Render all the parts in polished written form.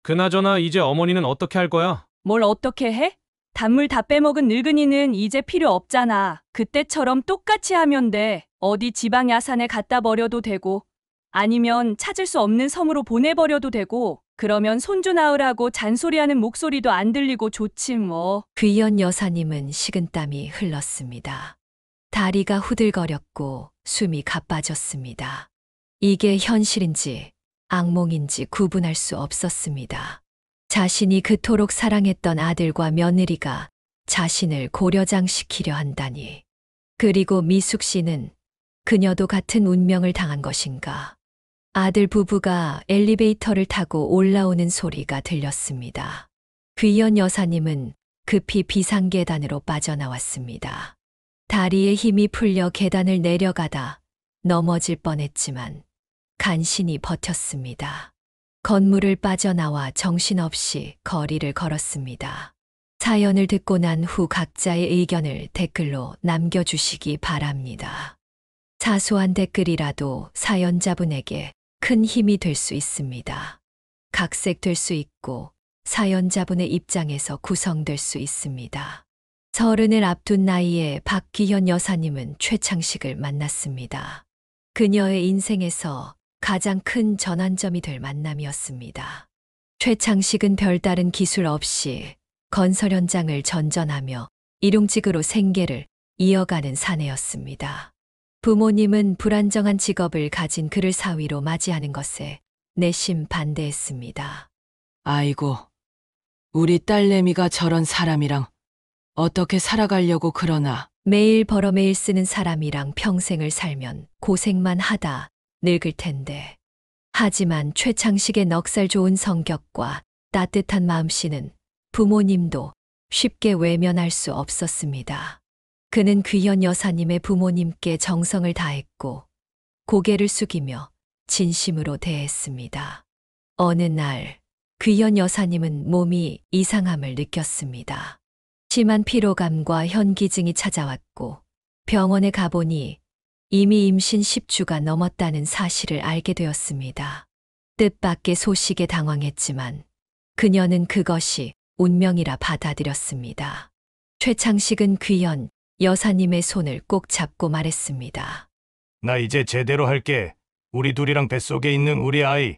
그나저나 이제 어머니는 어떻게 할 거야? 뭘 어떻게 해? 단물 다 빼먹은 늙은이는 이제 필요 없잖아. 그때처럼 똑같이 하면 돼. 어디 지방 야산에 갖다 버려도 되고, 아니면 찾을 수 없는 섬으로 보내버려도 되고, 그러면 손주 낳으라고 잔소리하는 목소리도 안 들리고 좋지 뭐. 귀연 여사님은 식은땀이 흘렀습니다. 다리가 후들거렸고 숨이 가빠졌습니다. 이게 현실인지 악몽인지 구분할 수 없었습니다. 자신이 그토록 사랑했던 아들과 며느리가 자신을 고려장시키려 한다니. 그리고 미숙 씨는 그녀도 같은 운명을 당한 것인가. 아들 부부가 엘리베이터를 타고 올라오는 소리가 들렸습니다. 귀연 여사님은 급히 비상계단으로 빠져나왔습니다. 다리에 힘이 풀려 계단을 내려가다 넘어질 뻔했지만 간신히 버텼습니다. 건물을 빠져나와 정신없이 거리를 걸었습니다. 사연을 듣고 난 후 각자의 의견을 댓글로 남겨주시기 바랍니다. 사소한 댓글이라도 사연자분에게 큰 힘이 될 수 있습니다. 각색될 수 있고 사연자분의 입장에서 구성될 수 있습니다. 30을 앞둔 나이에 박귀현 여사님은 최창식을 만났습니다. 그녀의 인생에서 가장 큰 전환점이 될 만남이었습니다. 최창식은 별다른 기술 없이 건설 현장을 전전하며 일용직으로 생계를 이어가는 사내였습니다. 부모님은 불안정한 직업을 가진 그를 사위로 맞이하는 것에 내심 반대했습니다. 아이고, 우리 딸내미가 저런 사람이랑 어떻게 살아가려고 그러나. 매일 벌어 매일 쓰는 사람이랑 평생을 살면 고생만 하다 늙을 텐데. 하지만 최창식의 넉살 좋은 성격과 따뜻한 마음씨는 부모님도 쉽게 외면할 수 없었습니다. 그는 귀현 여사님의 부모님께 정성을 다했고 고개를 숙이며 진심으로 대했습니다. 어느 날 귀현 여사님은 몸이 이상함을 느꼈습니다. 심한 피로감과 현기증이 찾아왔고 병원에 가보니 이미 임신 10주가 넘었다는 사실을 알게 되었습니다. 뜻밖의 소식에 당황했지만 그녀는 그것이 운명이라 받아들였습니다. 최창식은 귀현 여사님의 손을 꼭 잡고 말했습니다. 나 이제 제대로 할게. 우리 둘이랑 뱃속에 있는 우리 아이.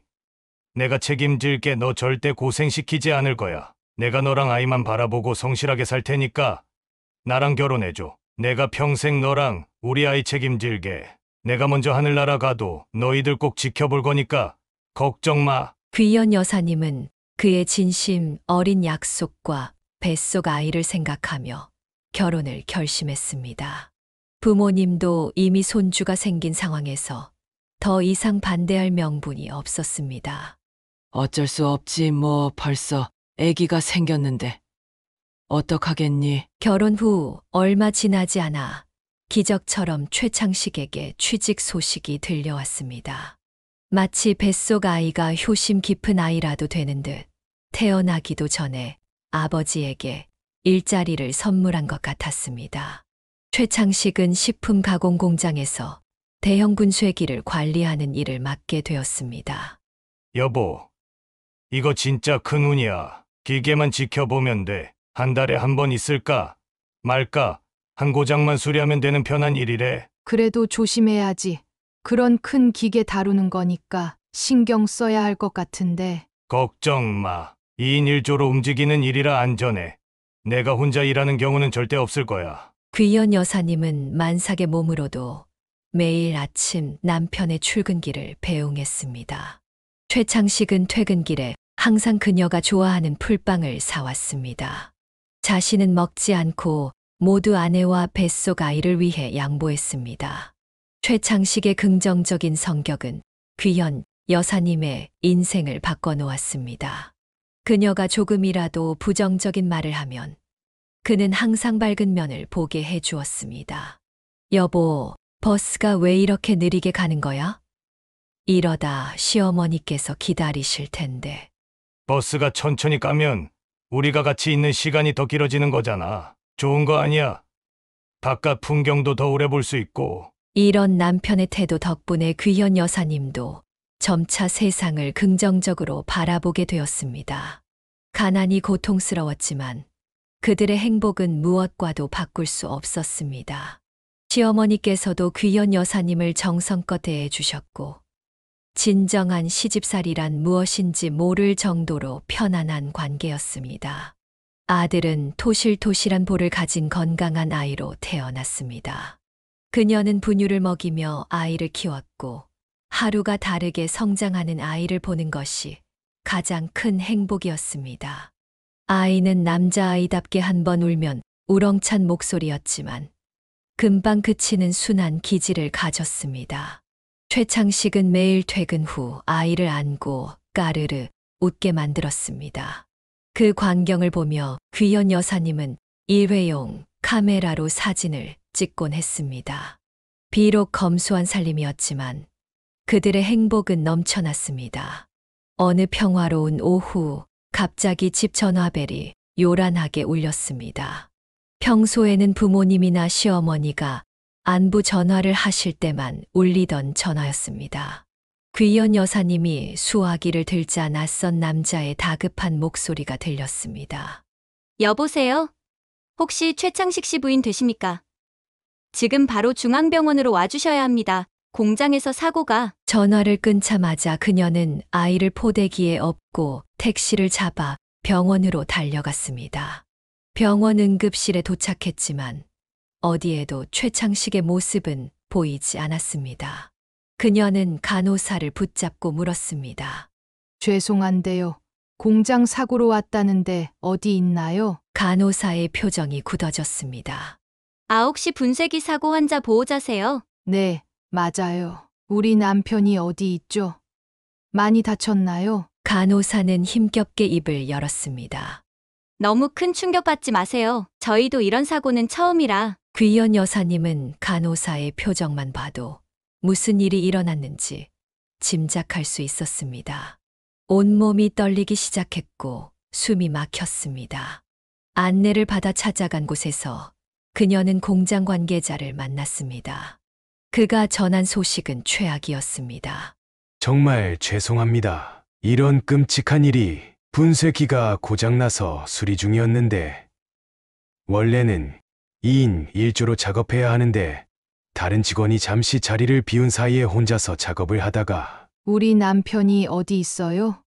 내가 책임질게. 너 절대 고생시키지 않을 거야. 내가 너랑 아이만 바라보고 성실하게 살 테니까 나랑 결혼해줘. 내가 평생 너랑 우리 아이 책임질게. 내가 먼저 하늘나라 가도 너희들 꼭 지켜볼 거니까 걱정 마. 귀현 여사님은 그의 진심 어린 약속과 뱃속 아이를 생각하며 결혼을 결심했습니다. 부모님도 이미 손주가 생긴 상황에서 더 이상 반대할 명분이 없었습니다. 어쩔 수 없지 뭐 벌써 아기가 생겼는데. 어떡하겠니? 결혼 후 얼마 지나지 않아 기적처럼 최창식에게 취직 소식이 들려왔습니다. 마치 뱃속 아이가 효심 깊은 아이라도 되는 듯 태어나기도 전에 아버지에게 일자리를 선물한 것 같았습니다. 최창식은 식품 가공 공장에서 대형 분쇄기를 관리하는 일을 맡게 되었습니다. 여보, 이거 진짜 큰 운이야. 기계만 지켜보면 돼. 한 달에 한 번 있을까 말까 한 고장만 수리하면 되는 편한 일이래. 그래도 조심해야지. 그런 큰 기계 다루는 거니까 신경 써야 할 것 같은데. 걱정 마. 2인 1조로 움직이는 일이라 안전해. 내가 혼자 일하는 경우는 절대 없을 거야. 귀현 여사님은 만삭의 몸으로도 매일 아침 남편의 출근길을 배웅했습니다. 최창식은 퇴근길에 항상 그녀가 좋아하는 풀빵을 사왔습니다. 자신은 먹지 않고 모두 아내와 뱃속 아이를 위해 양보했습니다. 최창식의 긍정적인 성격은 귀현 여사님의 인생을 바꿔놓았습니다. 그녀가 조금이라도 부정적인 말을 하면 그는 항상 밝은 면을 보게 해주었습니다. 여보, 버스가 왜 이렇게 느리게 가는 거야? 이러다 시어머니께서 기다리실 텐데. 버스가 천천히 가면 우리가 같이 있는 시간이 더 길어지는 거잖아. 좋은 거 아니야? 바깥 풍경도 더 오래 볼 수 있고. 이런 남편의 태도 덕분에 귀현 여사님도 점차 세상을 긍정적으로 바라보게 되었습니다. 가난이 고통스러웠지만 그들의 행복은 무엇과도 바꿀 수 없었습니다. 시어머니께서도 귀연 여사님을 정성껏 대해 주셨고 진정한 시집살이란 무엇인지 모를 정도로 편안한 관계였습니다. 아들은 토실토실한 볼을 가진 건강한 아이로 태어났습니다. 그녀는 분유를 먹이며 아이를 키웠고 하루가 다르게 성장하는 아이를 보는 것이 가장 큰 행복이었습니다. 아이는 남자아이답게 한 번 울면 우렁찬 목소리였지만 금방 그치는 순한 기질을 가졌습니다. 최창식은 매일 퇴근 후 아이를 안고 까르르 웃게 만들었습니다. 그 광경을 보며 귀연 여사님은 일회용 카메라로 사진을 찍곤 했습니다. 비록 검소한 살림이었지만 그들의 행복은 넘쳐났습니다. 어느 평화로운 오후 갑자기 집 전화벨이 요란하게 울렸습니다. 평소에는 부모님이나 시어머니가 안부 전화를 하실 때만 울리던 전화였습니다. 귀연 여사님이 수화기를 들자 낯선 남자의 다급한 목소리가 들렸습니다. 여보세요? 혹시 최창식 씨 부인 되십니까? 지금 바로 중앙병원으로 와주셔야 합니다. 공장에서 사고가. 전화를 끊자마자 그녀는 아이를 포대기에 업고 택시를 잡아 병원으로 달려갔습니다. 병원 응급실에 도착했지만 어디에도 최창식의 모습은 보이지 않았습니다. 그녀는 간호사를 붙잡고 물었습니다. 죄송한데요. 공장 사고로 왔다는데 어디 있나요? 간호사의 표정이 굳어졌습니다. 혹시 분쇄기 사고 환자 보호자세요? 네, 맞아요. 우리 남편이 어디 있죠? 많이 다쳤나요? 간호사는 힘겹게 입을 열었습니다. 너무 큰 충격받지 마세요. 저희도 이런 사고는 처음이라. 귀연 여사님은 간호사의 표정만 봐도 무슨 일이 일어났는지 짐작할 수 있었습니다. 온몸이 떨리기 시작했고 숨이 막혔습니다. 안내를 받아 찾아간 곳에서 그녀는 공장 관계자를 만났습니다. 그가 전한 소식은 최악이었습니다. 정말 죄송합니다. 이런 끔찍한 일이 분쇄기가 고장나서 수리 중이었는데 원래는 2인 1조로 작업해야 하는데 다른 직원이 잠시 자리를 비운 사이에 혼자서 작업을 하다가 우리 남편이 어디 있어요?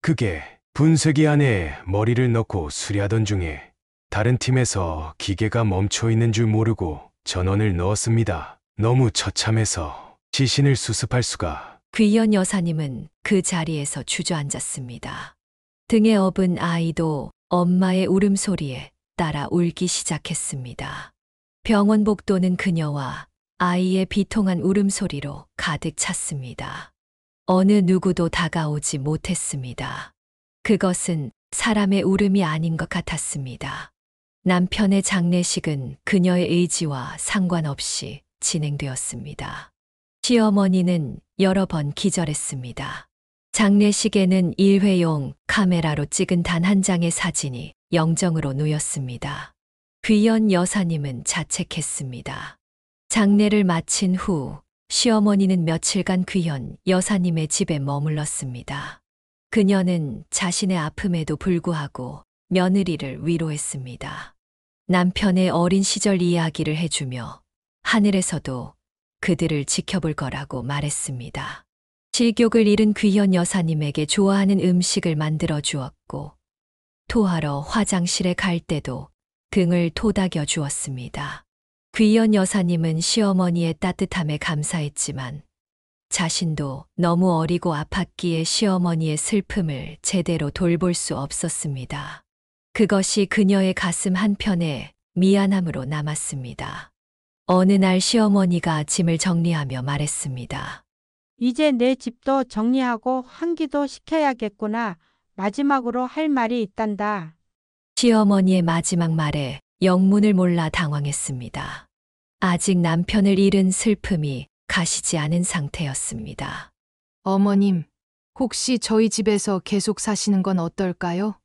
그게 분쇄기 안에 머리를 넣고 수리하던 중에 다른 팀에서 기계가 멈춰 있는 줄 모르고 전원을 넣었습니다. 너무 처참해서 시신을 수습할 수가. 귀연 여사님은 그 자리에서 주저앉았습니다. 등에 업은 아이도 엄마의 울음소리에 따라 울기 시작했습니다. 병원 복도는 그녀와 아이의 비통한 울음소리로 가득 찼습니다. 어느 누구도 다가오지 못했습니다. 그것은 사람의 울음이 아닌 것 같았습니다. 남편의 장례식은 그녀의 의지와 상관없이 진행되었습니다. 시어머니는 여러 번 기절했습니다. 장례식에는 일회용 카메라로 찍은 단 한 장의 사진이 영정으로 놓였습니다. 귀연 여사님은 자책했습니다. 장례를 마친 후 시어머니는 며칠간 귀연 여사님의 집에 머물렀습니다. 그녀는 자신의 아픔에도 불구하고 며느리를 위로했습니다. 남편의 어린 시절 이야기를 해주며 하늘에서도 그들을 지켜볼 거라고 말했습니다. 식욕을 잃은 귀연 여사님에게 좋아하는 음식을 만들어 주었고 토하러 화장실에 갈 때도 등을 토닥여 주었습니다. 귀연 여사님은 시어머니의 따뜻함에 감사했지만 자신도 너무 어리고 아팠기에 시어머니의 슬픔을 제대로 돌볼 수 없었습니다. 그것이 그녀의 가슴 한편에 미안함으로 남았습니다. 어느 날 시어머니가 짐을 정리하며 말했습니다. 이제 내 집도 정리하고 환기도 시켜야겠구나. 마지막으로 할 말이 있단다. 시어머니의 마지막 말에 영문을 몰라 당황했습니다. 아직 남편을 잃은 슬픔이 가시지 않은 상태였습니다. 어머님, 혹시 저희 집에서 계속 사시는 건 어떨까요?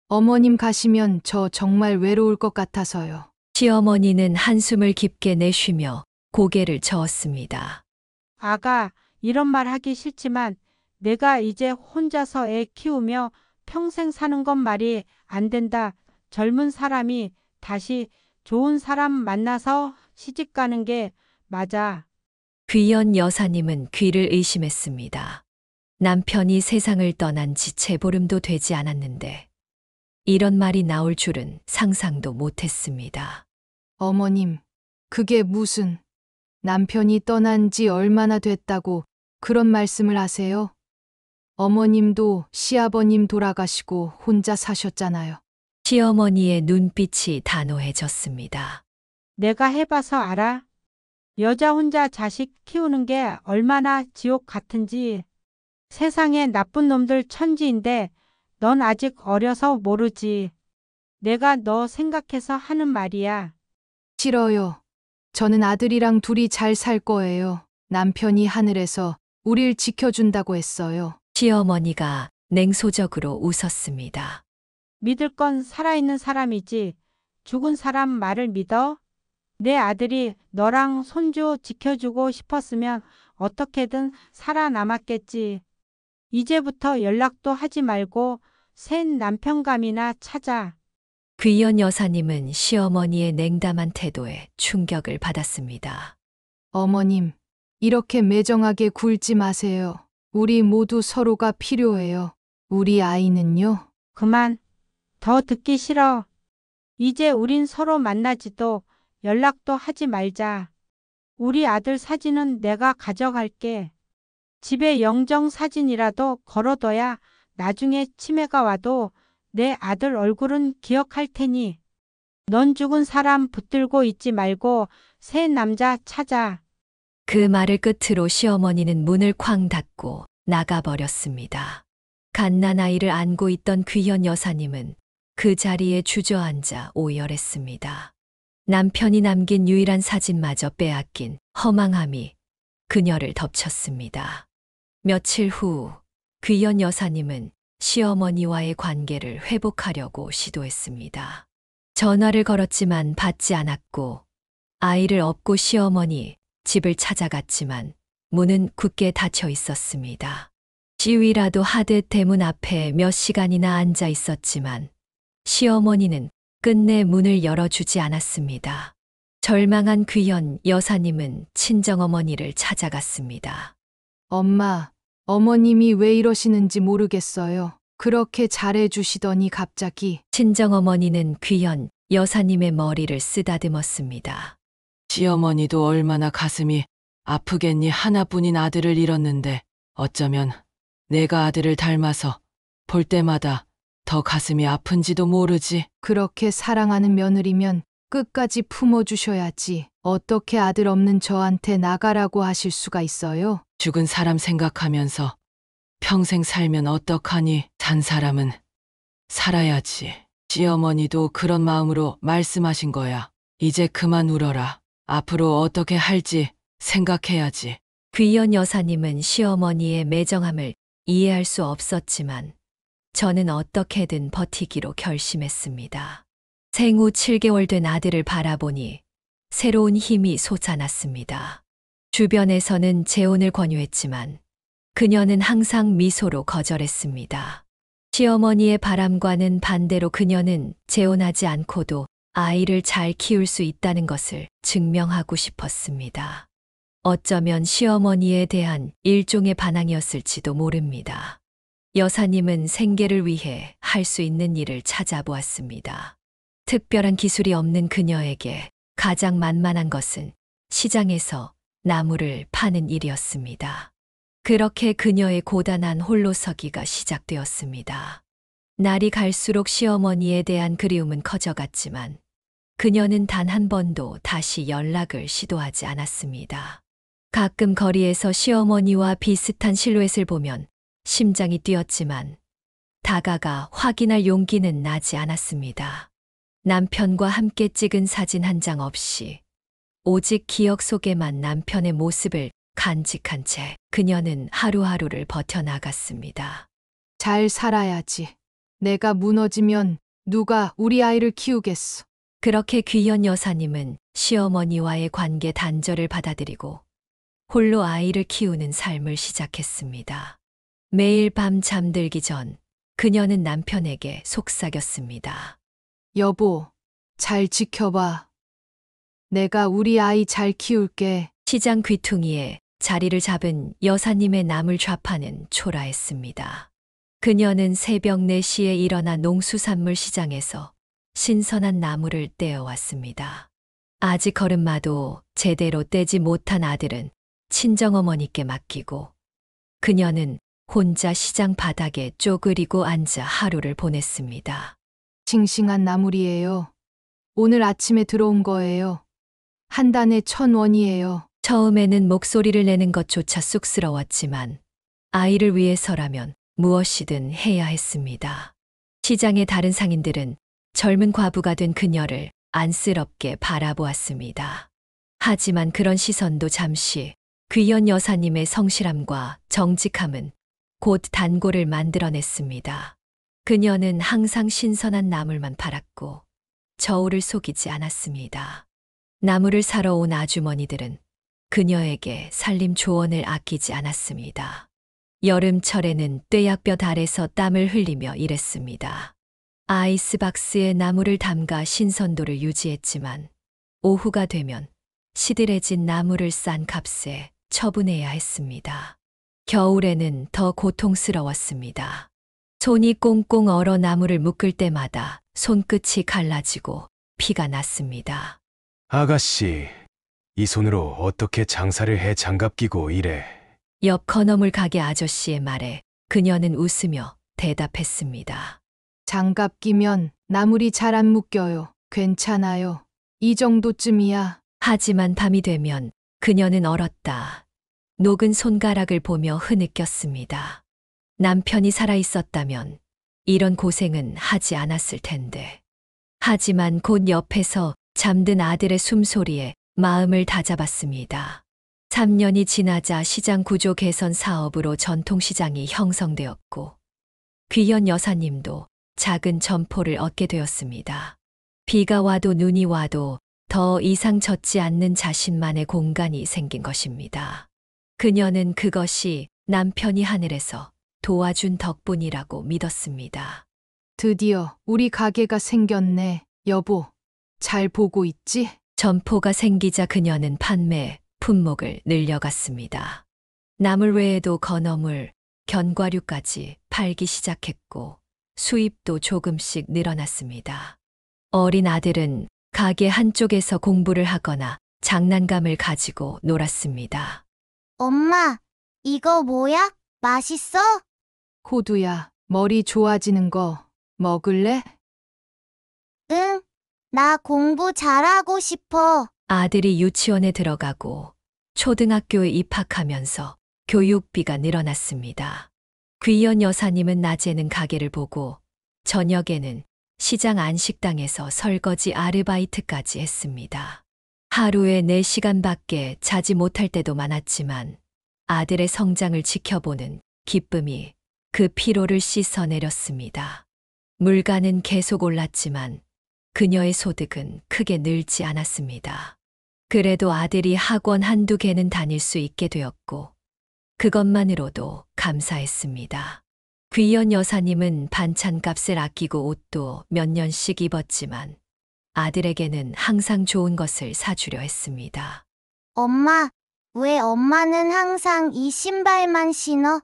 어머님 가시면 저 정말 외로울 것 같아서요. 시어머니는 한숨을 깊게 내쉬며 고개를 저었습니다. 아가, 이런 말 하기 싫지만 내가 이제 혼자서 애 키우며 평생 사는 건 말이 안 된다. 젊은 사람이 다시 좋은 사람 만나서 시집 가는 게 맞아. 귀연 여사님은 귀를 의심했습니다. 남편이 세상을 떠난 지 채보름도 되지 않았는데 이런 말이 나올 줄은 상상도 못했습니다. 어머님, 그게 무슨 남편이 떠난 지 얼마나 됐다고 그런 말씀을 하세요? 어머님도 시아버님 돌아가시고 혼자 사셨잖아요. 시어머니의 눈빛이 단호해졌습니다. 내가 해봐서 알아. 여자 혼자 자식 키우는 게 얼마나 지옥 같은지. 세상에 나쁜 놈들 천지인데 넌 아직 어려서 모르지. 내가 너 생각해서 하는 말이야. 싫어요. 저는 아들이랑 둘이 잘 살 거예요. 남편이 하늘에서 우릴 지켜준다고 했어요. 시어머니가 냉소적으로 웃었습니다. 믿을 건 살아있는 사람이지. 죽은 사람 말을 믿어? 내 아들이 너랑 손주 지켜주고 싶었으면 어떻게든 살아남았겠지. 이제부터 연락도 하지 말고 새 남편감이나 찾아. 귀연 여사님은 시어머니의 냉담한 태도에 충격을 받았습니다. 어머님, 이렇게 매정하게 굴지 마세요. 우리 모두 서로가 필요해요. 우리 아이는요? 그만. 더 듣기 싫어. 이제 우린 서로 만나지도 연락도 하지 말자. 우리 아들 사진은 내가 가져갈게. 집에 영정 사진이라도 걸어둬야 나중에 치매가 와도 내 아들 얼굴은 기억할 테니. 넌 죽은 사람 붙들고 있지 말고 새 남자 찾아. 그 말을 끝으로 시어머니는 문을 쾅 닫고 나가버렸습니다. 갓난아이를 안고 있던 귀연 여사님은 그 자리에 주저앉아 오열했습니다. 남편이 남긴 유일한 사진마저 빼앗긴 허망함이 그녀를 덮쳤습니다. 며칠 후 귀연 여사님은 시어머니와의 관계를 회복하려고 시도했습니다. 전화를 걸었지만 받지 않았고 아이를 업고 시어머니 집을 찾아갔지만 문은 굳게 닫혀 있었습니다. 시위라도 하듯 대문 앞에 몇 시간이나 앉아 있었지만 시어머니는 끝내 문을 열어주지 않았습니다. 절망한 귀연 여사님은 친정어머니를 찾아갔습니다. 엄마, 어머님이 왜 이러시는지 모르겠어요. 그렇게 잘해주시더니 갑자기. 친정어머니는 귀연 여사님의 머리를 쓰다듬었습니다. 시어머니도 얼마나 가슴이 아프겠니. 하나뿐인 아들을 잃었는데 어쩌면 내가 아들을 닮아서 볼 때마다 더 가슴이 아픈지도 모르지. 그렇게 사랑하는 며느리면 끝까지 품어주셔야지. 어떻게 아들 없는 저한테 나가라고 하실 수가 있어요? 죽은 사람 생각하면서 평생 살면 어떡하니. 산 사람은 살아야지. 시어머니도 그런 마음으로 말씀하신 거야. 이제 그만 울어라. 앞으로 어떻게 할지 생각해야지. 귀연 여사님은 시어머니의 매정함을 이해할 수 없었지만 저는 어떻게든 버티기로 결심했습니다. 생후 7개월 된 아들을 바라보니 새로운 힘이 솟아났습니다. 주변에서는 재혼을 권유했지만 그녀는 항상 미소로 거절했습니다. 시어머니의 바람과는 반대로 그녀는 재혼하지 않고도 아이를 잘 키울 수 있다는 것을 증명하고 싶었습니다. 어쩌면 시어머니에 대한 일종의 반항이었을지도 모릅니다. 여사님은 생계를 위해 할 수 있는 일을 찾아보았습니다. 특별한 기술이 없는 그녀에게 가장 만만한 것은 시장에서 나무를 파는 일이었습니다. 그렇게 그녀의 고단한 홀로서기가 시작되었습니다. 날이 갈수록 시어머니에 대한 그리움은 커져갔지만 그녀는 단 한 번도 다시 연락을 시도하지 않았습니다. 가끔 거리에서 시어머니와 비슷한 실루엣을 보면 심장이 뛰었지만 다가가 확인할 용기는 나지 않았습니다. 남편과 함께 찍은 사진 한 장 없이 오직 기억 속에만 남편의 모습을 간직한 채 그녀는 하루하루를 버텨나갔습니다. 잘 살아야지. 내가 무너지면 누가 우리 아이를 키우겠어. 그렇게 귀연 여사님은 시어머니와의 관계 단절을 받아들이고 홀로 아이를 키우는 삶을 시작했습니다. 매일 밤 잠들기 전 그녀는 남편에게 속삭였습니다. 여보, 잘 지켜봐. 내가 우리 아이 잘 키울게. 시장 귀퉁이에 자리를 잡은 여사님의 나물 좌파는 초라했습니다. 그녀는 새벽 4시에 일어나 농수산물 시장에서 신선한 나물을 떼어왔습니다. 아직 걸음마도 제대로 떼지 못한 아들은 친정어머니께 맡기고 그녀는 혼자 시장 바닥에 쪼그리고 앉아 하루를 보냈습니다. 싱싱한 나물이에요. 오늘 아침에 들어온 거예요. 한 단에 1,000원이에요. 처음에는 목소리를 내는 것조차 쑥스러웠지만 아이를 위해서라면 무엇이든 해야 했습니다. 시장의 다른 상인들은 젊은 과부가 된 그녀를 안쓰럽게 바라보았습니다. 하지만 그런 시선도 잠시 귀연 여사님의 성실함과 정직함은 곧 단골을 만들어냈습니다. 그녀는 항상 신선한 나물만 팔았고 저울을 속이지 않았습니다. 나물을 사러 온 아주머니들은 그녀에게 살림 조언을 아끼지 않았습니다. 여름철에는 뙤약볕 아래서 땀을 흘리며 일했습니다. 아이스박스에 나물을 담가 신선도를 유지했지만 오후가 되면 시들해진 나물을 싼 값에 처분해야 했습니다. 겨울에는 더 고통스러웠습니다. 손이 꽁꽁 얼어 나물을 묶을 때마다 손끝이 갈라지고 피가 났습니다. 아가씨, 이 손으로 어떻게 장사를 해 장갑 끼고 이래? 옆 건어물 가게 아저씨의 말에 그녀는 웃으며 대답했습니다. 장갑 끼면 나물이 잘 안 묶여요. 괜찮아요. 이 정도쯤이야. 하지만 밤이 되면 그녀는 얼었다. 녹은 손가락을 보며 흐느꼈습니다. 남편이 살아있었다면 이런 고생은 하지 않았을 텐데. 하지만 곧 옆에서 잠든 아들의 숨소리에 마음을 다잡았습니다. 3년이 지나자 시장 구조 개선 사업으로 전통시장이 형성되었고 귀연 여사님도 작은 점포를 얻게 되었습니다. 비가 와도 눈이 와도 더 이상 젖지 않는 자신만의 공간이 생긴 것입니다. 그녀는 그것이 남편이 하늘에서 도와준 덕분이라고 믿었습니다. 드디어 우리 가게가 생겼네. 여보, 잘 보고 있지? 점포가 생기자 그녀는 판매 품목을 늘려갔습니다. 나물 외에도 건어물, 견과류까지 팔기 시작했고 수입도 조금씩 늘어났습니다. 어린 아들은 가게 한쪽에서 공부를 하거나 장난감을 가지고 놀았습니다. 엄마, 이거 뭐야? 맛있어? 호두야, 머리 좋아지는 거 먹을래? 응, 나 공부 잘하고 싶어. 아들이 유치원에 들어가고 초등학교에 입학하면서 교육비가 늘어났습니다. 귀연 여사님은 낮에는 가게를 보고 저녁에는 시장 안식당에서 설거지 아르바이트까지 했습니다. 하루에 4시간밖에 자지 못할 때도 많았지만 아들의 성장을 지켜보는 기쁨이 그 피로를 씻어내렸습니다. 물가는 계속 올랐지만 그녀의 소득은 크게 늘지 않았습니다. 그래도 아들이 학원 한두 개는 다닐 수 있게 되었고 그것만으로도 감사했습니다. 귀연 여사님은 반찬값을 아끼고 옷도 몇 년씩 입었지만 아들에게는 항상 좋은 것을 사주려 했습니다. 엄마, 왜 엄마는 항상 이 신발만 신어?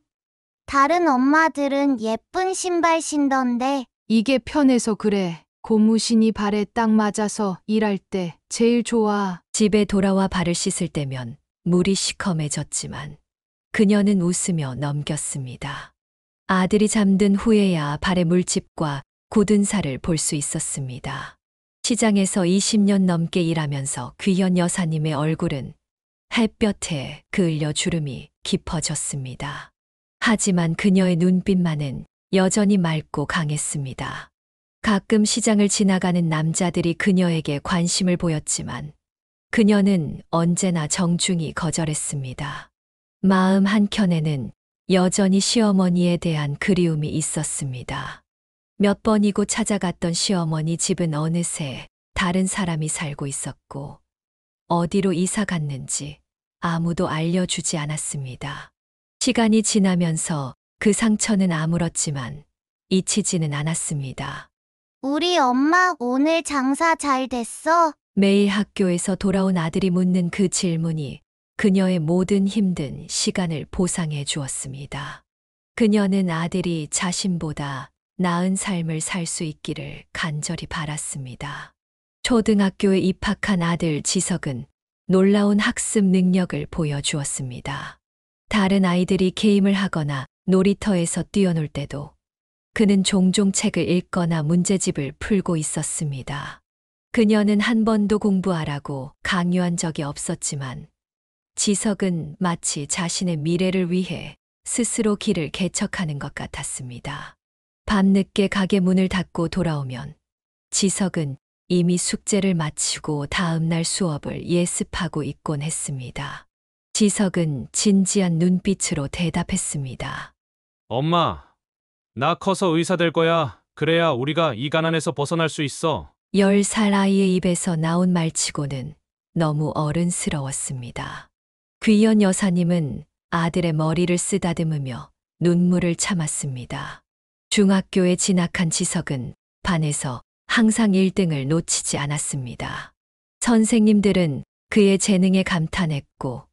다른 엄마들은 예쁜 신발 신던데. 이게 편해서 그래. 고무신이 발에 딱 맞아서 일할 때 제일 좋아. 집에 돌아와 발을 씻을 때면 물이 시커매졌지만 그녀는 웃으며 넘겼습니다. 아들이 잠든 후에야 발의 물집과 굳은 살을 볼 수 있었습니다. 시장에서 20년 넘게 일하면서 귀연 여사님의 얼굴은 햇볕에 그을려 주름이 깊어졌습니다. 하지만 그녀의 눈빛만은 여전히 맑고 강했습니다. 가끔 시장을 지나가는 남자들이 그녀에게 관심을 보였지만 그녀는 언제나 정중히 거절했습니다. 마음 한켠에는 여전히 시어머니에 대한 그리움이 있었습니다. 몇 번이고 찾아갔던 시어머니 집은 어느새 다른 사람이 살고 있었고 어디로 이사 갔는지 아무도 알려주지 않았습니다. 시간이 지나면서 그 상처는 아물었지만 잊히지는 않았습니다. 우리 엄마 오늘 장사 잘 됐어? 매일 학교에서 돌아온 아들이 묻는 그 질문이 그녀의 모든 힘든 시간을 보상해 주었습니다. 그녀는 아들이 자신보다 나은 삶을 살 수 있기를 간절히 바랐습니다. 초등학교에 입학한 아들 지석은 놀라운 학습 능력을 보여주었습니다. 다른 아이들이 게임을 하거나 놀이터에서 뛰어놀 때도 그는 종종 책을 읽거나 문제집을 풀고 있었습니다. 그녀는 한 번도 공부하라고 강요한 적이 없었지만 지석은 마치 자신의 미래를 위해 스스로 길을 개척하는 것 같았습니다. 밤늦게 가게 문을 닫고 돌아오면 지석은 이미 숙제를 마치고 다음 날 수업을 예습하고 있곤 했습니다. 지석은 진지한 눈빛으로 대답했습니다. 엄마, 나 커서 의사 될 거야. 그래야 우리가 이 가난에서 벗어날 수 있어. 10살 아이의 입에서 나온 말치고는 너무 어른스러웠습니다. 귀연 여사님은 아들의 머리를 쓰다듬으며 눈물을 참았습니다. 중학교에 진학한 지석은 반에서 항상 1등을 놓치지 않았습니다. 선생님들은 그의 재능에 감탄했고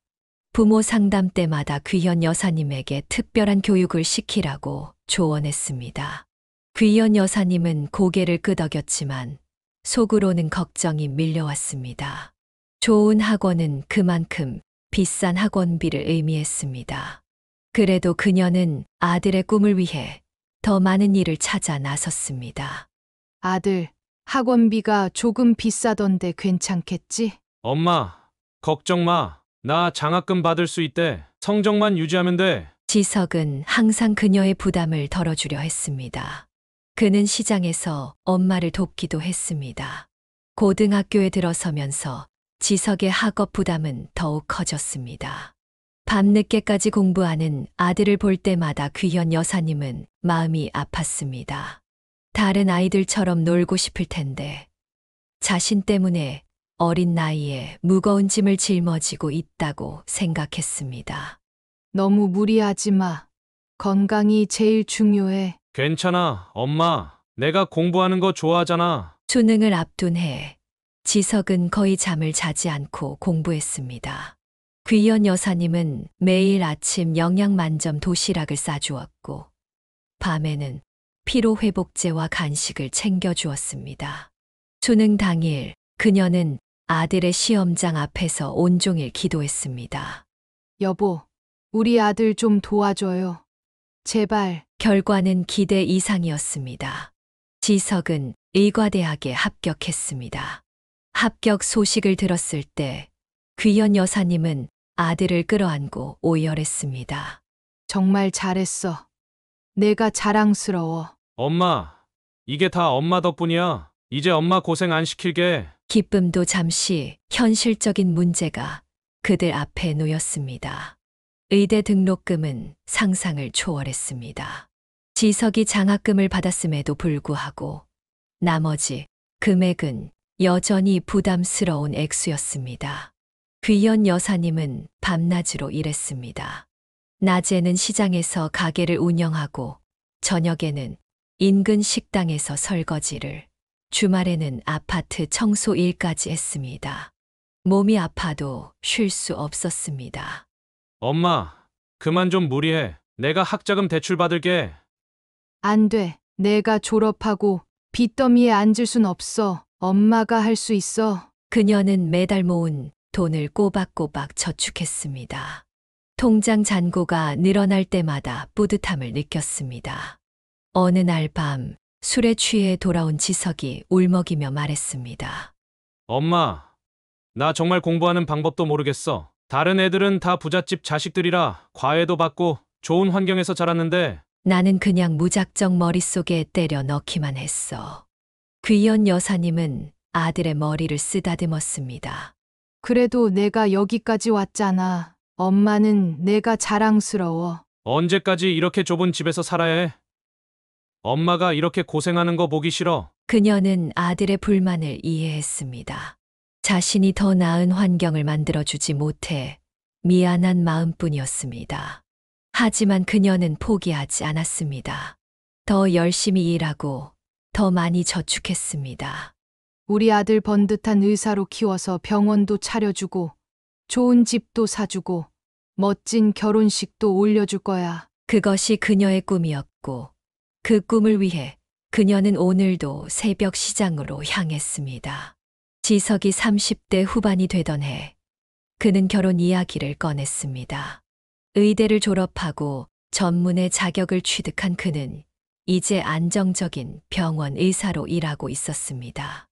부모 상담 때마다 귀연 여사님에게 특별한 교육을 시키라고 조언했습니다. 귀연 여사님은 고개를 끄덕였지만 속으로는 걱정이 밀려왔습니다. 좋은 학원은 그만큼 비싼 학원비를 의미했습니다. 그래도 그녀는 아들의 꿈을 위해 더 많은 일을 찾아 나섰습니다. 아들, 학원비가 조금 비싸던데 괜찮겠지? 엄마, 걱정 마. 나 장학금 받을 수 있대. 성적만 유지하면 돼. 지석은 항상 그녀의 부담을 덜어주려 했습니다. 그는 시장에서 엄마를 돕기도 했습니다. 고등학교에 들어서면서 지석의 학업 부담은 더욱 커졌습니다. 밤늦게까지 공부하는 아들을 볼 때마다 귀현 여사님은 마음이 아팠습니다. 다른 아이들처럼 놀고 싶을 텐데 자신 때문에 어린 나이에 무거운 짐을 짊어지고 있다고 생각했습니다. 너무 무리하지 마. 건강이 제일 중요해. 괜찮아, 엄마. 내가 공부하는 거 좋아하잖아. 수능을 앞둔 해 지석은 거의 잠을 자지 않고 공부했습니다. 귀연 여사님은 매일 아침 영양 만점 도시락을 싸주었고 밤에는 피로회복제와 간식을 챙겨주었습니다. 수능 당일 그녀는 아들의 시험장 앞에서 온종일 기도했습니다. 여보, 우리 아들 좀 도와줘요. 제발. 결과는 기대 이상이었습니다. 지석은 의과대학에 합격했습니다. 합격 소식을 들었을 때 귀연 여사님은 아들을 끌어안고 오열했습니다. 정말 잘했어. 내가 자랑스러워. 엄마, 이게 다 엄마 덕분이야. 이제 엄마 고생 안 시킬게. 기쁨도 잠시 현실적인 문제가 그들 앞에 놓였습니다. 의대 등록금은 상상을 초월했습니다. 지석이 장학금을 받았음에도 불구하고 나머지 금액은 여전히 부담스러운 액수였습니다. 귀연 여사님은 밤낮으로 일했습니다. 낮에는 시장에서 가게를 운영하고 저녁에는 인근 식당에서 설거지를, 주말에는 아파트 청소 일까지 했습니다. 몸이 아파도 쉴 수 없었습니다. 엄마, 그만 좀 무리해. 내가 학자금 대출 받을게. 안 돼. 내가 졸업하고 빚더미에 앉을 순 없어. 엄마가 할 수 있어. 그녀는 매달 모은 돈을 꼬박꼬박 저축했습니다. 통장 잔고가 늘어날 때마다 뿌듯함을 느꼈습니다. 어느 날 밤 술에 취해 돌아온 지석이 울먹이며 말했습니다. 엄마, 나 정말 공부하는 방법도 모르겠어. 다른 애들은 다 부잣집 자식들이라 과외도 받고 좋은 환경에서 자랐는데 나는 그냥 무작정 머릿속에 때려 넣기만 했어. 귀연 여사님은 아들의 머리를 쓰다듬었습니다. 그래도 내가 여기까지 왔잖아. 엄마는 내가 자랑스러워. 언제까지 이렇게 좁은 집에서 살아야 해? 엄마가 이렇게 고생하는 거 보기 싫어. 그녀는 아들의 불만을 이해했습니다. 자신이 더 나은 환경을 만들어주지 못해 미안한 마음뿐이었습니다. 하지만 그녀는 포기하지 않았습니다. 더 열심히 일하고 더 많이 저축했습니다. 우리 아들 번듯한 의사로 키워서 병원도 차려주고 좋은 집도 사주고 멋진 결혼식도 올려줄 거야. 그것이 그녀의 꿈이었고 그 꿈을 위해 그녀는 오늘도 새벽 시장으로 향했습니다. 지석이 30대 후반이 되던 해 그는 결혼 이야기를 꺼냈습니다. 의대를 졸업하고 전문의 자격을 취득한 그는 이제 안정적인 병원 의사로 일하고 있었습니다.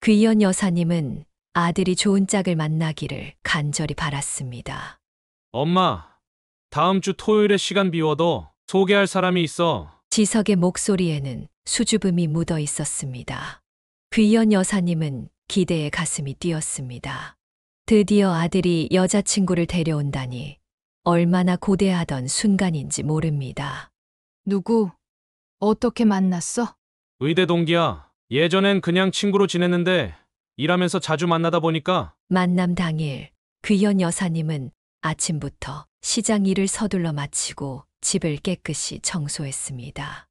귀연 여사님은 아들이 좋은 짝을 만나기를 간절히 바랐습니다. 엄마, 다음 주 토요일에 시간 비워도 소개할 사람이 있어. 지석의 목소리에는 수줍음이 묻어 있었습니다. 귀연 여사님은 기대에 가슴이 뛰었습니다. 드디어 아들이 여자친구를 데려온다니 얼마나 고대하던 순간인지 모릅니다. 누구? 어떻게 만났어? 의대 동기야. 예전엔 그냥 친구로 지냈는데 일하면서 자주 만나다 보니까 만남 당일 귀연 여사님은 아침부터 시장 일을 서둘러 마치고 집을 깨끗이 청소했습니다.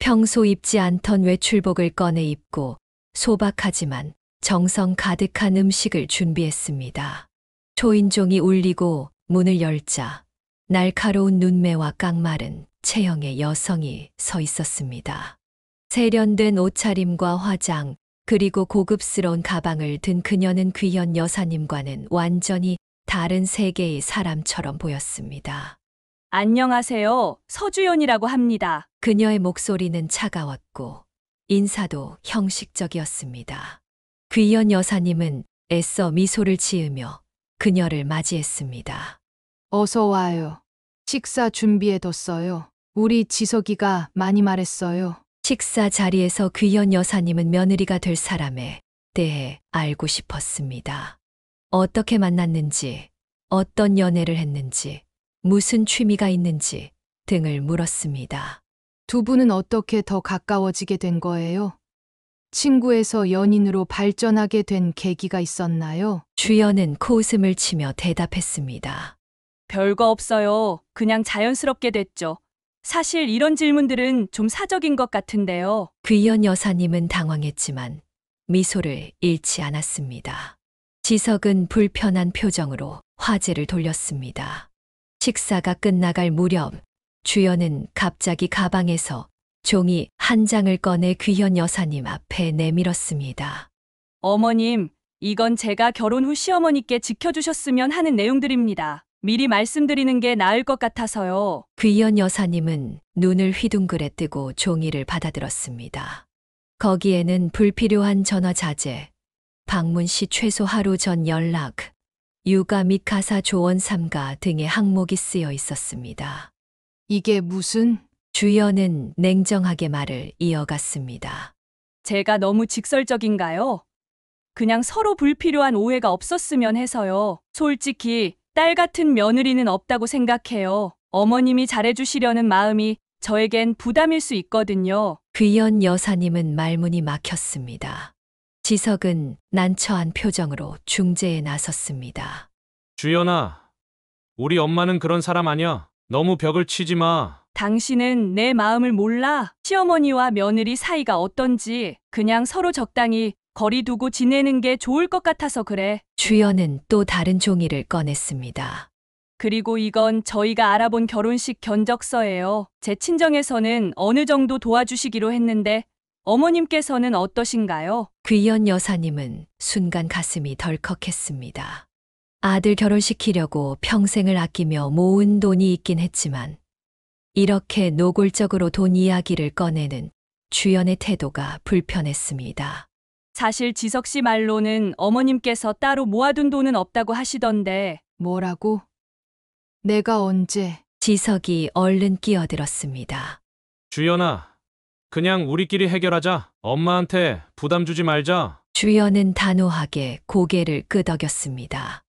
평소 입지 않던 외출복을 꺼내 입고 소박하지만 정성 가득한 음식을 준비했습니다. 초인종이 울리고 문을 열자 날카로운 눈매와 깡마른 체형의 여성이 서 있었습니다. 세련된 옷차림과 화장, 그리고 고급스러운 가방을 든 그녀는 귀연 여사님과는 완전히 다른 세계의 사람처럼 보였습니다. 안녕하세요. 서주연이라고 합니다. 그녀의 목소리는 차가웠고 인사도 형식적이었습니다. 귀연 여사님은 애써 미소를 지으며 그녀를 맞이했습니다. 어서 와요. 식사 준비해뒀어요. 우리 지석이가 많이 말했어요. 식사 자리에서 귀연 여사님은 며느리가 될 사람에 대해 알고 싶었습니다. 어떻게 만났는지, 어떤 연애를 했는지, 무슨 취미가 있는지 등을 물었습니다. 두 분은 어떻게 더 가까워지게 된 거예요? 친구에서 연인으로 발전하게 된 계기가 있었나요? 주연은 코웃음을 치며 대답했습니다. 별거 없어요. 그냥 자연스럽게 됐죠. 사실 이런 질문들은 좀 사적인 것 같은데요. 귀연 여사님은 당황했지만 미소를 잃지 않았습니다. 지석은 불편한 표정으로 화제를 돌렸습니다. 식사가 끝나갈 무렵 주연은 갑자기 가방에서 종이 한 장을 꺼내 귀연 여사님 앞에 내밀었습니다. 어머님, 이건 제가 결혼 후 시어머니께 지켜주셨으면 하는 내용들입니다. 미리 말씀드리는 게 나을 것 같아서요. 귀연 여사님은 눈을 휘둥그레 뜨고 종이를 받아들었습니다. 거기에는 불필요한 전화 자제, 방문 시 최소 하루 전 연락, 육아 및 가사 조언 삼가 등의 항목이 쓰여 있었습니다. 이게 무슨? 주연은 냉정하게 말을 이어갔습니다. 제가 너무 직설적인가요? 그냥 서로 불필요한 오해가 없었으면 해서요. 솔직히 딸 같은 며느리는 없다고 생각해요. 어머님이 잘해주시려는 마음이 저에겐 부담일 수 있거든요. 귀연 여사님은 말문이 막혔습니다. 지석은 난처한 표정으로 중재에 나섰습니다. 주연아, 우리 엄마는 그런 사람 아니야. 너무 벽을 치지 마. 당신은 내 마음을 몰라. 시어머니와 며느리 사이가 어떤지 그냥 서로 적당히 거리 두고 지내는 게 좋을 것 같아서 그래. 주연은 또 다른 종이를 꺼냈습니다. 그리고 이건 저희가 알아본 결혼식 견적서예요. 제 친정에서는 어느 정도 도와주시기로 했는데 어머님께서는 어떠신가요? 귀연 여사님은 순간 가슴이 덜컥했습니다. 아들 결혼시키려고 평생을 아끼며 모은 돈이 있긴 했지만 이렇게 노골적으로 돈 이야기를 꺼내는 주연의 태도가 불편했습니다. 사실 지석 씨 말로는 어머님께서 따로 모아둔 돈은 없다고 하시던데. 뭐라고? 내가 언제? 지석이 얼른 끼어들었습니다. 주연아, 그냥 우리끼리 해결하자. 엄마한테 부담 주지 말자. 주연은 단호하게 고개를 끄덕였습니다.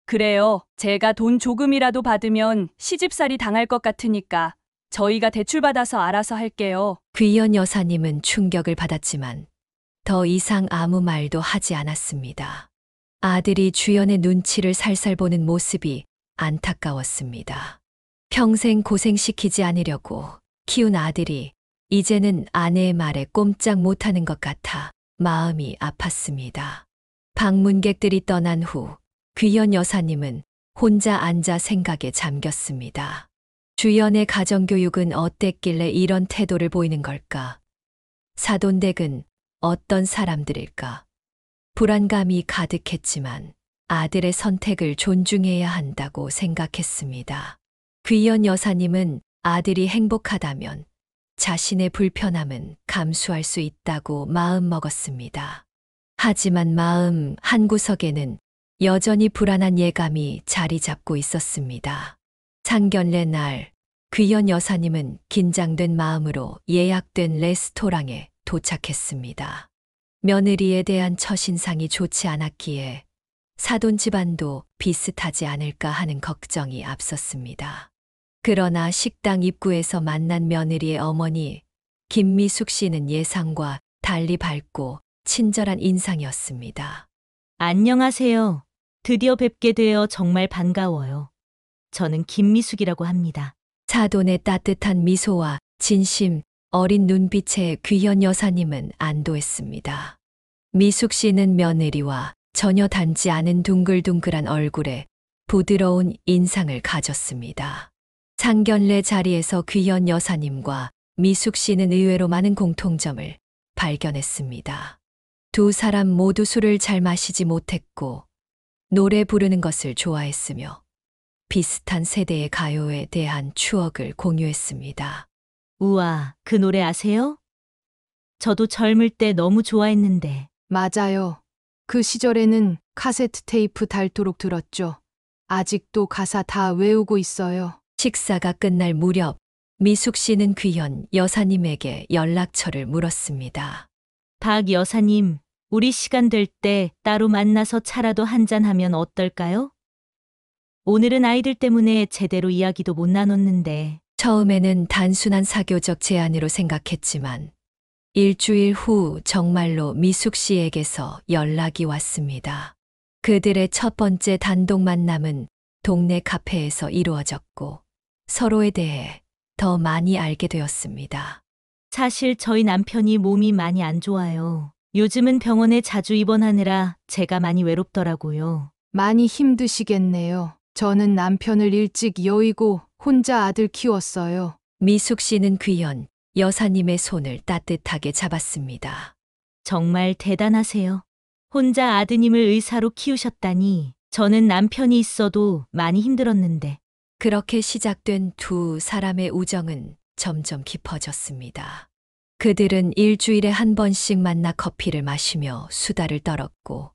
그래요. 제가 돈 조금이라도 받으면 시집살이 당할 것 같으니까 저희가 대출받아서 알아서 할게요. 귀연 여사님은 충격을 받았지만 더 이상 아무 말도 하지 않았습니다. 아들이 주연의 눈치를 살살 보는 모습이 안타까웠습니다. 평생 고생시키지 않으려고 키운 아들이 이제는 아내의 말에 꼼짝 못하는 것 같아 마음이 아팠습니다. 방문객들이 떠난 후 귀연 여사님은 혼자 앉아 생각에 잠겼습니다. 주연의 가정교육은 어땠길래 이런 태도를 보이는 걸까? 사돈댁은 어떤 사람들일까? 불안감이 가득했지만 아들의 선택을 존중해야 한다고 생각했습니다. 귀연 여사님은 아들이 행복하다면 자신의 불편함은 감수할 수 있다고 마음먹었습니다. 하지만 마음 한구석에는 여전히 불안한 예감이 자리 잡고 있었습니다. 상견례 날, 귀연 여사님은 긴장된 마음으로 예약된 레스토랑에 도착했습니다. 며느리에 대한 첫인상이 좋지 않았기에 사돈 집안도 비슷하지 않을까 하는 걱정이 앞섰습니다. 그러나 식당 입구에서 만난 며느리의 어머니 김미숙 씨는 예상과 달리 밝고 친절한 인상이었습니다. 안녕하세요. 드디어 뵙게 되어 정말 반가워요. 저는 김미숙이라고 합니다. 사돈의 따뜻한 미소와 진심 어린 눈빛에 귀연 여사님은 안도했습니다. 미숙 씨는 며느리와 전혀 닮지 않은 둥글둥글한 얼굴에 부드러운 인상을 가졌습니다. 상견례 자리에서 귀연 여사님과 미숙 씨는 의외로 많은 공통점을 발견했습니다. 두 사람 모두 술을 잘 마시지 못했고 노래 부르는 것을 좋아했으며 비슷한 세대의 가요에 대한 추억을 공유했습니다. 우와, 그 노래 아세요? 저도 젊을 때 너무 좋아했는데. 맞아요. 그 시절에는 카세트 테이프 닳도록 들었죠. 아직도 가사 다 외우고 있어요. 식사가 끝날 무렵 미숙 씨는 귀연 여사님에게 연락처를 물었습니다. 박 여사님, 우리 시간 될 때 따로 만나서 차라도 한잔하면 어떨까요? 오늘은 아이들 때문에 제대로 이야기도 못 나눴는데. 처음에는 단순한 사교적 제안으로 생각했지만 일주일 후 정말로 미숙 씨에게서 연락이 왔습니다. 그들의 첫 번째 단독 만남은 동네 카페에서 이루어졌고 서로에 대해 더 많이 알게 되었습니다. 사실 저희 남편이 몸이 많이 안 좋아요. 요즘은 병원에 자주 입원하느라 제가 많이 외롭더라고요. 많이 힘드시겠네요. 저는 남편을 일찍 여의고 혼자 아들 키웠어요. 미숙 씨는 귀연 여사님의 손을 따뜻하게 잡았습니다. 정말 대단하세요. 혼자 아드님을 의사로 키우셨다니. 저는 남편이 있어도 많이 힘들었는데. 그렇게 시작된 두 사람의 우정은 점점 깊어졌습니다. 그들은 일주일에 한 번씩 만나 커피를 마시며 수다를 떨었고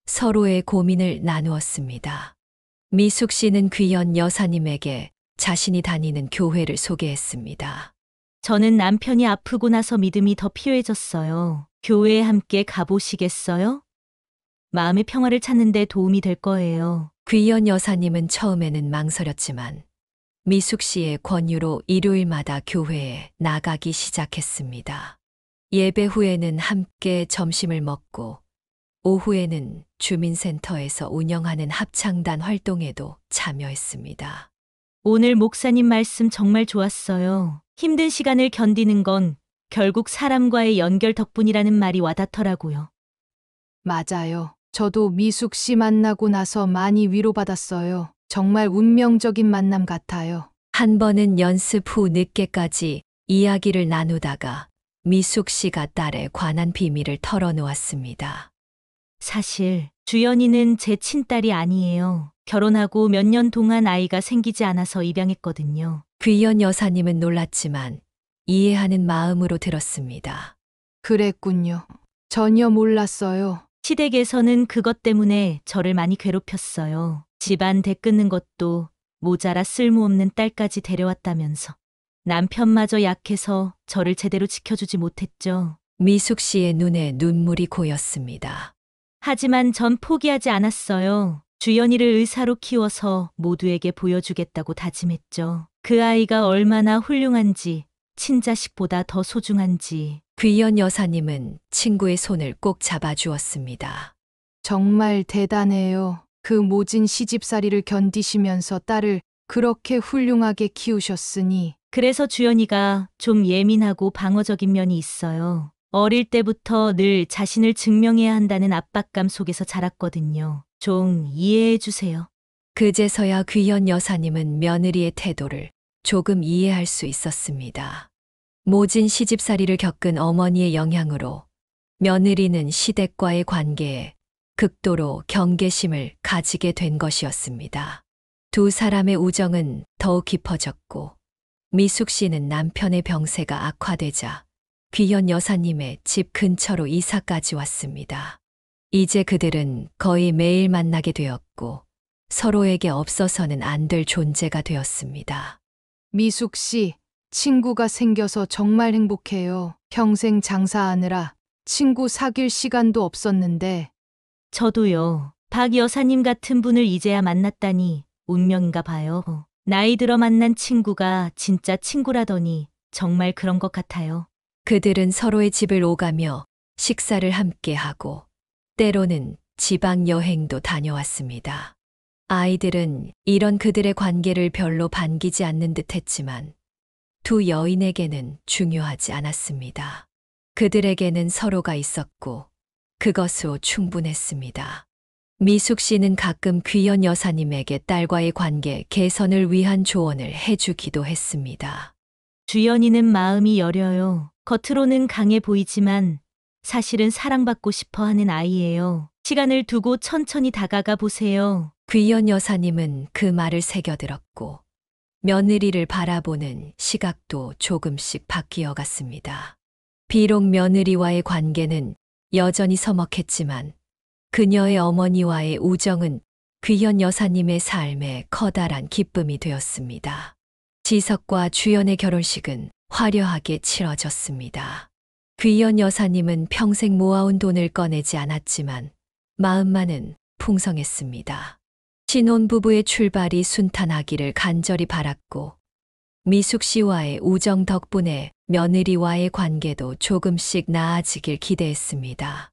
서로의 고민을 나누었습니다. 미숙 씨는 귀연 여사님에게 자신이 다니는 교회를 소개했습니다. 저는 남편이 아프고 나서 믿음이 더 필요해졌어요. 교회에 함께 가보시겠어요? 마음의 평화를 찾는 데 도움이 될 거예요. 귀연 여사님은 처음에는 망설였지만 미숙 씨의 권유로 일요일마다 교회에 나가기 시작했습니다. 예배 후에는 함께 점심을 먹고 오후에는 주민센터에서 운영하는 합창단 활동에도 참여했습니다. 오늘 목사님 말씀 정말 좋았어요. 힘든 시간을 견디는 건 결국 사람과의 연결 덕분이라는 말이 와닿더라고요. 맞아요. 저도 미숙 씨 만나고 나서 많이 위로받았어요. 정말 운명적인 만남 같아요. 한 번은 연습 후 늦게까지 이야기를 나누다가 미숙 씨가 딸에 관한 비밀을 털어놓았습니다. 사실 주연이는 제 친딸이 아니에요. 결혼하고 몇 년 동안 아이가 생기지 않아서 입양했거든요. 귀연 여사님은 놀랐지만 이해하는 마음으로 들었습니다. 그랬군요. 전혀 몰랐어요. 시댁에서는 그것 때문에 저를 많이 괴롭혔어요. 집안 대 끊는 것도 모자라 쓸모없는 딸까지 데려왔다면서. 남편마저 약해서 저를 제대로 지켜주지 못했죠. 미숙 씨의 눈에 눈물이 고였습니다. 하지만 전 포기하지 않았어요. 주연이를 의사로 키워서 모두에게 보여주겠다고 다짐했죠. 그 아이가 얼마나 훌륭한지, 친자식보다 더 소중한지. 귀연 여사님은 친구의 손을 꼭 잡아주었습니다. 정말 대단해요. 그 모진 시집살이를 견디시면서 딸을 그렇게 훌륭하게 키우셨으니 그래서 주연이가 좀 예민하고 방어적인 면이 있어요. 어릴 때부터 늘 자신을 증명해야 한다는 압박감 속에서 자랐거든요. 좀 이해해 주세요. 그제서야 귀현 여사님은 며느리의 태도를 조금 이해할 수 있었습니다. 모진 시집살이를 겪은 어머니의 영향으로 며느리는 시댁과의 관계에 극도로 경계심을 가지게 된 것이었습니다. 두 사람의 우정은 더욱 깊어졌고 미숙 씨는 남편의 병세가 악화되자 귀현 여사님의 집 근처로 이사까지 왔습니다. 이제 그들은 거의 매일 만나게 되었고 서로에게 없어서는 안 될 존재가 되었습니다. 미숙 씨, 친구가 생겨서 정말 행복해요. 평생 장사하느라 친구 사귈 시간도 없었는데 저도요. 박 여사님 같은 분을 이제야 만났다니 운명인가 봐요. 나이 들어 만난 친구가 진짜 친구라더니 정말 그런 것 같아요. 그들은 서로의 집을 오가며 식사를 함께 하고 때로는 지방 여행도 다녀왔습니다. 아이들은 이런 그들의 관계를 별로 반기지 않는 듯 했지만 두 여인에게는 중요하지 않았습니다. 그들에게는 서로가 있었고 그것으로 충분했습니다. 미숙 씨는 가끔 귀현 여사님에게 딸과의 관계 개선을 위한 조언을 해주기도 했습니다. 주연이는 마음이 여려요. 겉으로는 강해 보이지만 사실은 사랑받고 싶어 하는 아이예요. 시간을 두고 천천히 다가가 보세요. 귀현 여사님은 그 말을 새겨들었고 며느리를 바라보는 시각도 조금씩 바뀌어 갔습니다. 비록 며느리와의 관계는 여전히 서먹했지만 그녀의 어머니와의 우정은 귀현 여사님의 삶에 커다란 기쁨이 되었습니다. 지석과 주연의 결혼식은 화려하게 치러졌습니다. 귀현 여사님은 평생 모아온 돈을 꺼내지 않았지만 마음만은 풍성했습니다. 신혼부부의 출발이 순탄하기를 간절히 바랐고 미숙 씨와의 우정 덕분에 며느리와의 관계도 조금씩 나아지길 기대했습니다.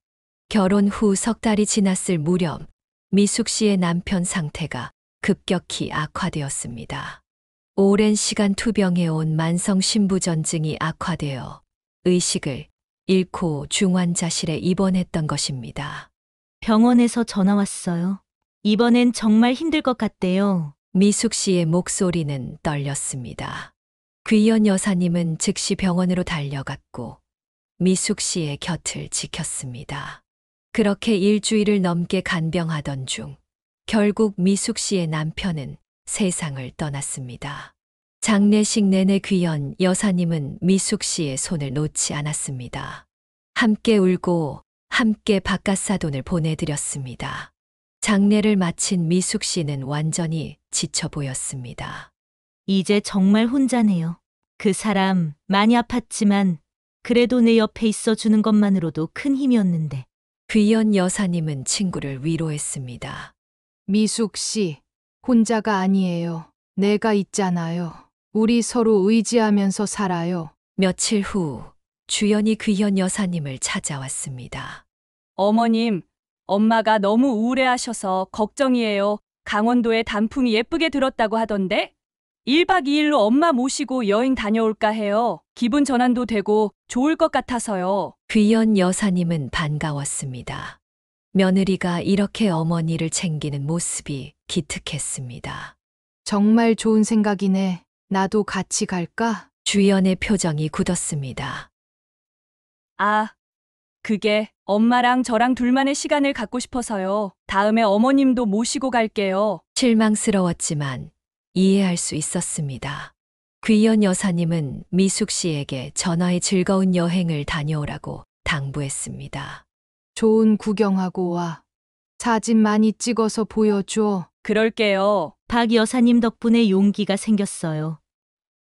결혼 후 석 달이 지났을 무렵 미숙 씨의 남편 상태가 급격히 악화되었습니다. 오랜 시간 투병해온 만성 신부전증이 악화되어 의식을 잃고 중환자실에 입원했던 것입니다. 병원에서 전화 왔어요. 이번엔 정말 힘들 것 같대요. 미숙 씨의 목소리는 떨렸습니다. 귀현 여사님은 즉시 병원으로 달려갔고 미숙 씨의 곁을 지켰습니다. 그렇게 일주일을 넘게 간병하던 중 결국 미숙 씨의 남편은 세상을 떠났습니다. 장례식 내내 귀현 여사님은 미숙 씨의 손을 놓지 않았습니다. 함께 울고 함께 바깥사돈을 보내드렸습니다. 장례를 마친 미숙 씨는 완전히 지쳐 보였습니다. 이제 정말 혼자네요. 그 사람 많이 아팠지만 그래도 내 옆에 있어 주는 것만으로도 큰 힘이었는데. 귀현 여사님은 친구를 위로했습니다. 미숙 씨, 혼자가 아니에요. 내가 있잖아요. 우리 서로 의지하면서 살아요. 며칠 후 주연이 귀현 여사님을 찾아왔습니다. 어머님, 엄마가 너무 우울해하셔서 걱정이에요. 강원도에 단풍이 예쁘게 들었다고 하던데? 1박 2일로 엄마 모시고 여행 다녀올까 해요. 기분 전환도 되고 좋을 것 같아서요. 귀현 여사님은 반가웠습니다. 며느리가 이렇게 어머니를 챙기는 모습이 기특했습니다. 정말 좋은 생각이네. 나도 같이 갈까? 주연의 표정이 굳었습니다. 아, 그게 엄마랑 저랑 둘만의 시간을 갖고 싶어서요. 다음에 어머님도 모시고 갈게요. 실망스러웠지만 이해할 수 있었습니다. 귀현 여사님은 미숙 씨에게 전화의 즐거운 여행을 다녀오라고 당부했습니다. 좋은 구경하고 와. 사진 많이 찍어서 보여줘. 그럴게요. 박 여사님 덕분에 용기가 생겼어요.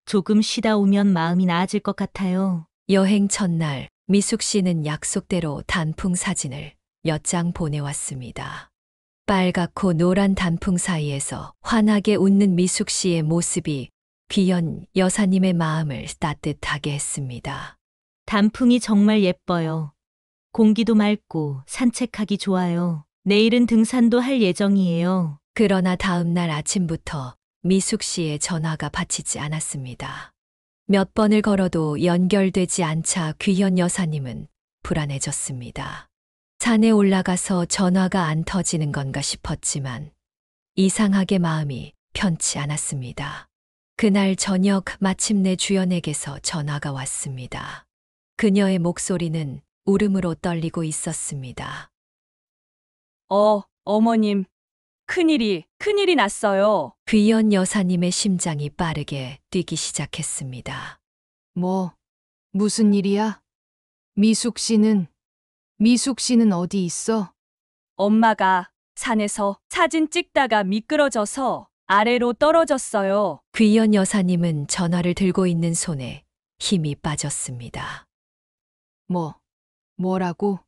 조금 쉬다 오면 마음이 나아질 것 같아요. 여행 첫날 미숙 씨는 약속대로 단풍 사진을 몇 장 보내왔습니다. 빨갛고 노란 단풍 사이에서 환하게 웃는 미숙 씨의 모습이 귀현 여사님의 마음을 따뜻하게 했습니다. 단풍이 정말 예뻐요. 공기도 맑고 산책하기 좋아요. 내일은 등산도 할 예정이에요. 그러나 다음 날 아침부터 미숙 씨의 전화가 받히지 않았습니다. 몇 번을 걸어도 연결되지 않자 귀현 여사님은 불안해졌습니다. 산에 올라가서 전화가 안 터지는 건가 싶었지만 이상하게 마음이 편치 않았습니다. 그날 저녁 마침내 주연에게서 전화가 왔습니다. 그녀의 목소리는 울음으로 떨리고 있었습니다. 어머님. 큰일이 났어요. 귀연 여사님의 심장이 빠르게 뛰기 시작했습니다. 무슨 일이야? 미숙 씨는 어디 있어? 엄마가 산에서 사진 찍다가 미끄러져서 아래로 떨어졌어요. 귀연 여사님은 전화를 들고 있는 손에 힘이 빠졌습니다. 뭐라고?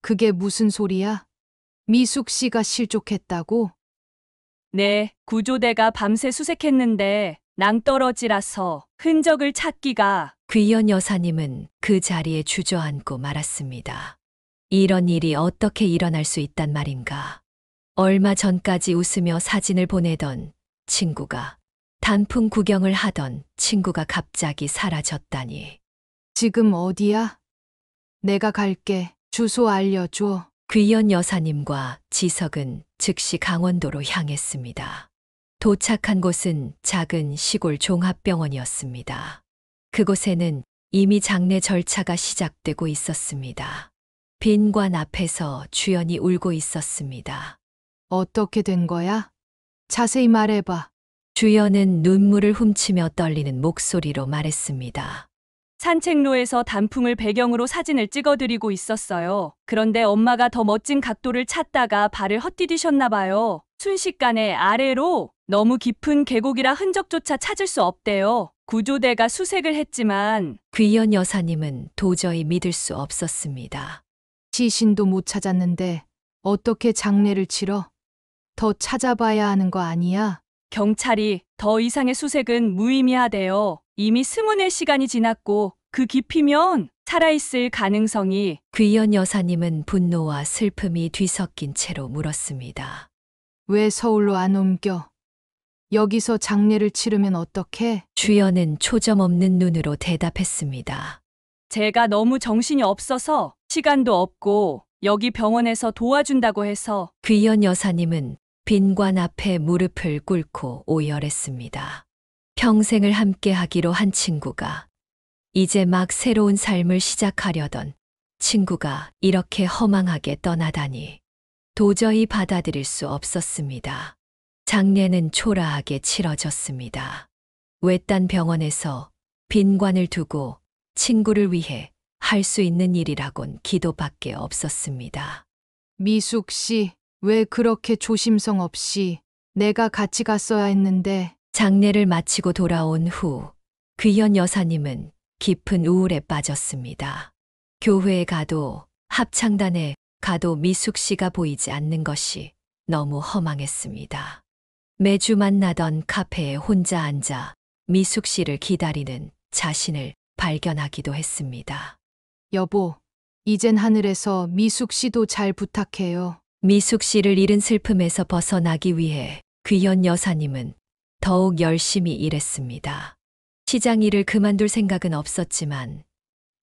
그게 무슨 소리야? 미숙 씨가 실족했다고? 네, 구조대가 밤새 수색했는데 낭떠러지라서 흔적을 찾기가. 귀연 여사님은 그 자리에 주저앉고 말았습니다. 이런 일이 어떻게 일어날 수 있단 말인가. 얼마 전까지 웃으며 사진을 보내던 친구가, 단풍 구경을 하던 친구가 갑자기 사라졌다니. 지금 어디야? 내가 갈게. 주소 알려줘. 귀연 여사님과 지석은 즉시 강원도로 향했습니다. 도착한 곳은 작은 시골 종합병원이었습니다. 그곳에는 이미 장례 절차가 시작되고 있었습니다. 빈관 앞에서 주연이 울고 있었습니다. 어떻게 된 거야? 자세히 말해봐. 주연은 눈물을 훔치며 떨리는 목소리로 말했습니다. 산책로에서 단풍을 배경으로 사진을 찍어드리고 있었어요. 그런데 엄마가 더 멋진 각도를 찾다가 발을 헛디디셨나 봐요. 순식간에 아래로 너무 깊은 계곡이라 흔적조차 찾을 수 없대요. 구조대가 수색을 했지만. 귀연 여사님은 도저히 믿을 수 없었습니다. 시신도 못 찾았는데 어떻게 장례를 치러? 더 찾아봐야 하는 거 아니야? 경찰이 더 이상의 수색은 무의미하대요. 이미 스문의 시간이 지났고 그 깊이면 살아있을 가능성이. 귀연 여사님은 분노와 슬픔이 뒤섞인 채로 물었습니다. 왜 서울로 안 옮겨? 여기서 장례를 치르면 어떡해? 주연은 초점 없는 눈으로 대답했습니다. 제가 너무 정신이 없어서 시간도 없고 여기 병원에서 도와준다고 해서. 귀연 여사님은 빈관 앞에 무릎을 꿇고 오열했습니다. 평생을 함께 하기로 한 친구가, 이제 막 새로운 삶을 시작하려던 친구가 이렇게 허망하게 떠나다니 도저히 받아들일 수 없었습니다. 장례는 초라하게 치러졌습니다. 외딴 병원에서 빈관을 두고 친구를 위해 할 수 있는 일이라곤 기도밖에 없었습니다. 미숙 씨, 왜 그렇게 조심성 없이? 내가 같이 갔어야 했는데. 장례를 마치고 돌아온 후 귀연 여사님은 깊은 우울에 빠졌습니다. 교회에 가도 합창단에 가도 미숙 씨가 보이지 않는 것이 너무 허망했습니다. 매주 만나던 카페에 혼자 앉아 미숙 씨를 기다리는 자신을 발견하기도 했습니다. 여보, 이젠 하늘에서 미숙 씨도 잘 부탁해요. 미숙 씨를 잃은 슬픔에서 벗어나기 위해 귀연 여사님은 더욱 열심히 일했습니다. 시장 일을 그만둘 생각은 없었지만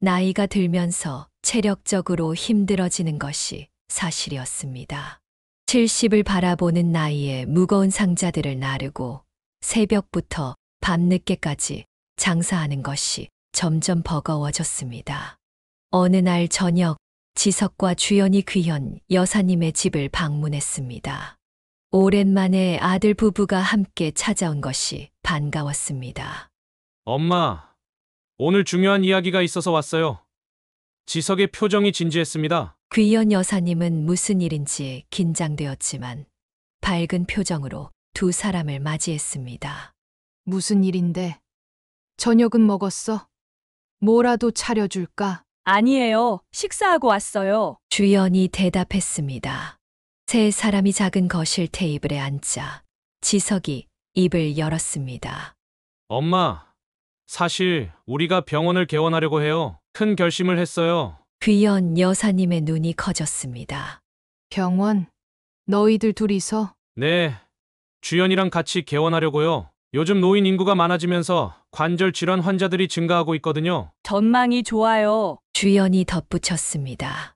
나이가 들면서 체력적으로 힘들어지는 것이 사실이었습니다. 70을 바라보는 나이에 무거운 상자들을 나르고 새벽부터 밤늦게까지 장사하는 것이 점점 버거워졌습니다. 어느 날 저녁 지석과 주연이 귀현 여사님의 집을 방문했습니다. 오랜만에 아들 부부가 함께 찾아온 것이 반가웠습니다. 엄마, 오늘 중요한 이야기가 있어서 왔어요. 지석의 표정이 진지했습니다. 귀연 여사님은 무슨 일인지 긴장되었지만 밝은 표정으로 두 사람을 맞이했습니다. 무슨 일인데? 저녁은 먹었어? 뭐라도 차려줄까? 아니에요. 식사하고 왔어요. 주연이 대답했습니다. 세 사람이 작은 거실 테이블에 앉자 지석이 입을 열었습니다. 엄마, 사실 우리가 병원을 개원하려고 해요. 큰 결심을 했어요. 귀연 여사님의 눈이 커졌습니다. 병원? 너희들 둘이서? 네, 주연이랑 같이 개원하려고요. 요즘 노인 인구가 많아지면서 관절 질환 환자들이 증가하고 있거든요. 전망이 좋아요. 주연이 덧붙였습니다.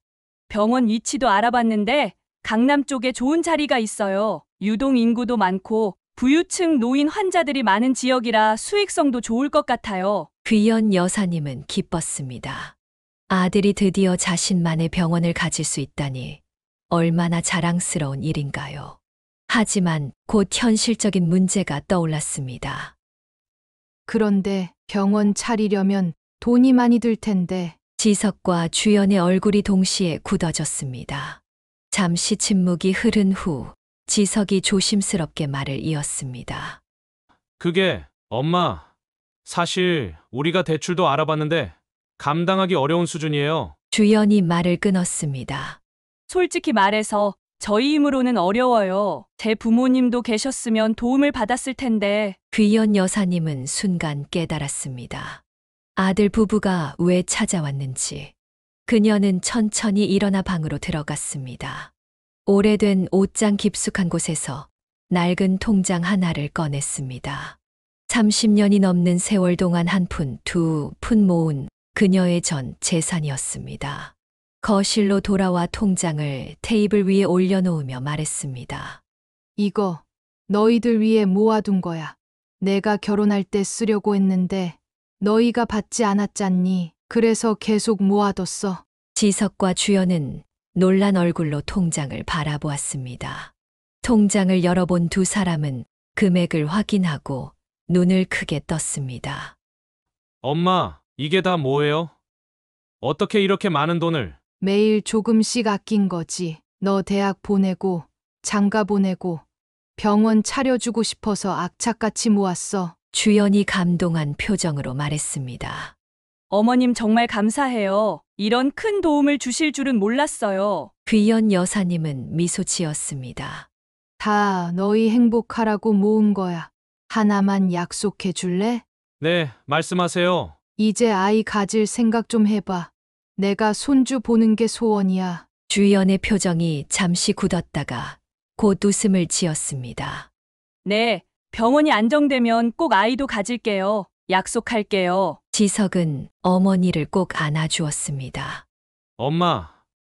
병원 위치도 알아봤는데 강남 쪽에 좋은 자리가 있어요. 유동 인구도 많고 부유층 노인 환자들이 많은 지역이라 수익성도 좋을 것 같아요. 귀연 여사님은 기뻤습니다. 아들이 드디어 자신만의 병원을 가질 수 있다니 얼마나 자랑스러운 일인가요. 하지만 곧 현실적인 문제가 떠올랐습니다. 그런데 병원 차리려면 돈이 많이 들 텐데. 지석과 주연의 얼굴이 동시에 굳어졌습니다. 잠시 침묵이 흐른 후 지석이 조심스럽게 말을 이었습니다. 그게, 엄마, 사실 우리가 대출도 알아봤는데 감당하기 어려운 수준이에요. 주연이 말을 끊었습니다. 솔직히 말해서 저희 힘으로는 어려워요. 제 부모님도 계셨으면 도움을 받았을 텐데. 귀연 여사님은 순간 깨달았습니다. 아들 부부가 왜 찾아왔는지. 그녀는 천천히 일어나 방으로 들어갔습니다. 오래된 옷장 깊숙한 곳에서 낡은 통장 하나를 꺼냈습니다. 30년이 넘는 세월 동안 한 푼, 두 푼 모은 그녀의 전 재산이었습니다. 거실로 돌아와 통장을 테이블 위에 올려놓으며 말했습니다. 이거 너희들 위해 모아둔 거야. 내가 결혼할 때 쓰려고 했는데 너희가 받지 않았잖니. 그래서 계속 모아뒀어. 지석과 주연은 놀란 얼굴로 통장을 바라보았습니다. 통장을 열어본 두 사람은 금액을 확인하고 눈을 크게 떴습니다. 엄마, 이게 다 뭐예요? 어떻게 이렇게 많은 돈을? 매일 조금씩 아낀 거지. 너 대학 보내고 장가 보내고 병원 차려주고 싶어서 악착같이 모았어. 주연이 감동한 표정으로 말했습니다. 어머님 정말 감사해요. 이런 큰 도움을 주실 줄은 몰랐어요. 귀연 여사님은 미소 지었습니다. 다 너희 행복하라고 모은 거야. 하나만 약속해 줄래? 네, 말씀하세요. 이제 아이 가질 생각 좀 해봐. 내가 손주 보는 게 소원이야. 주연의 표정이 잠시 굳었다가 곧 웃음을 지었습니다. 네, 병원이 안정되면 꼭 아이도 가질게요. 약속할게요. 지석은 어머니를 꼭 안아주었습니다. 엄마,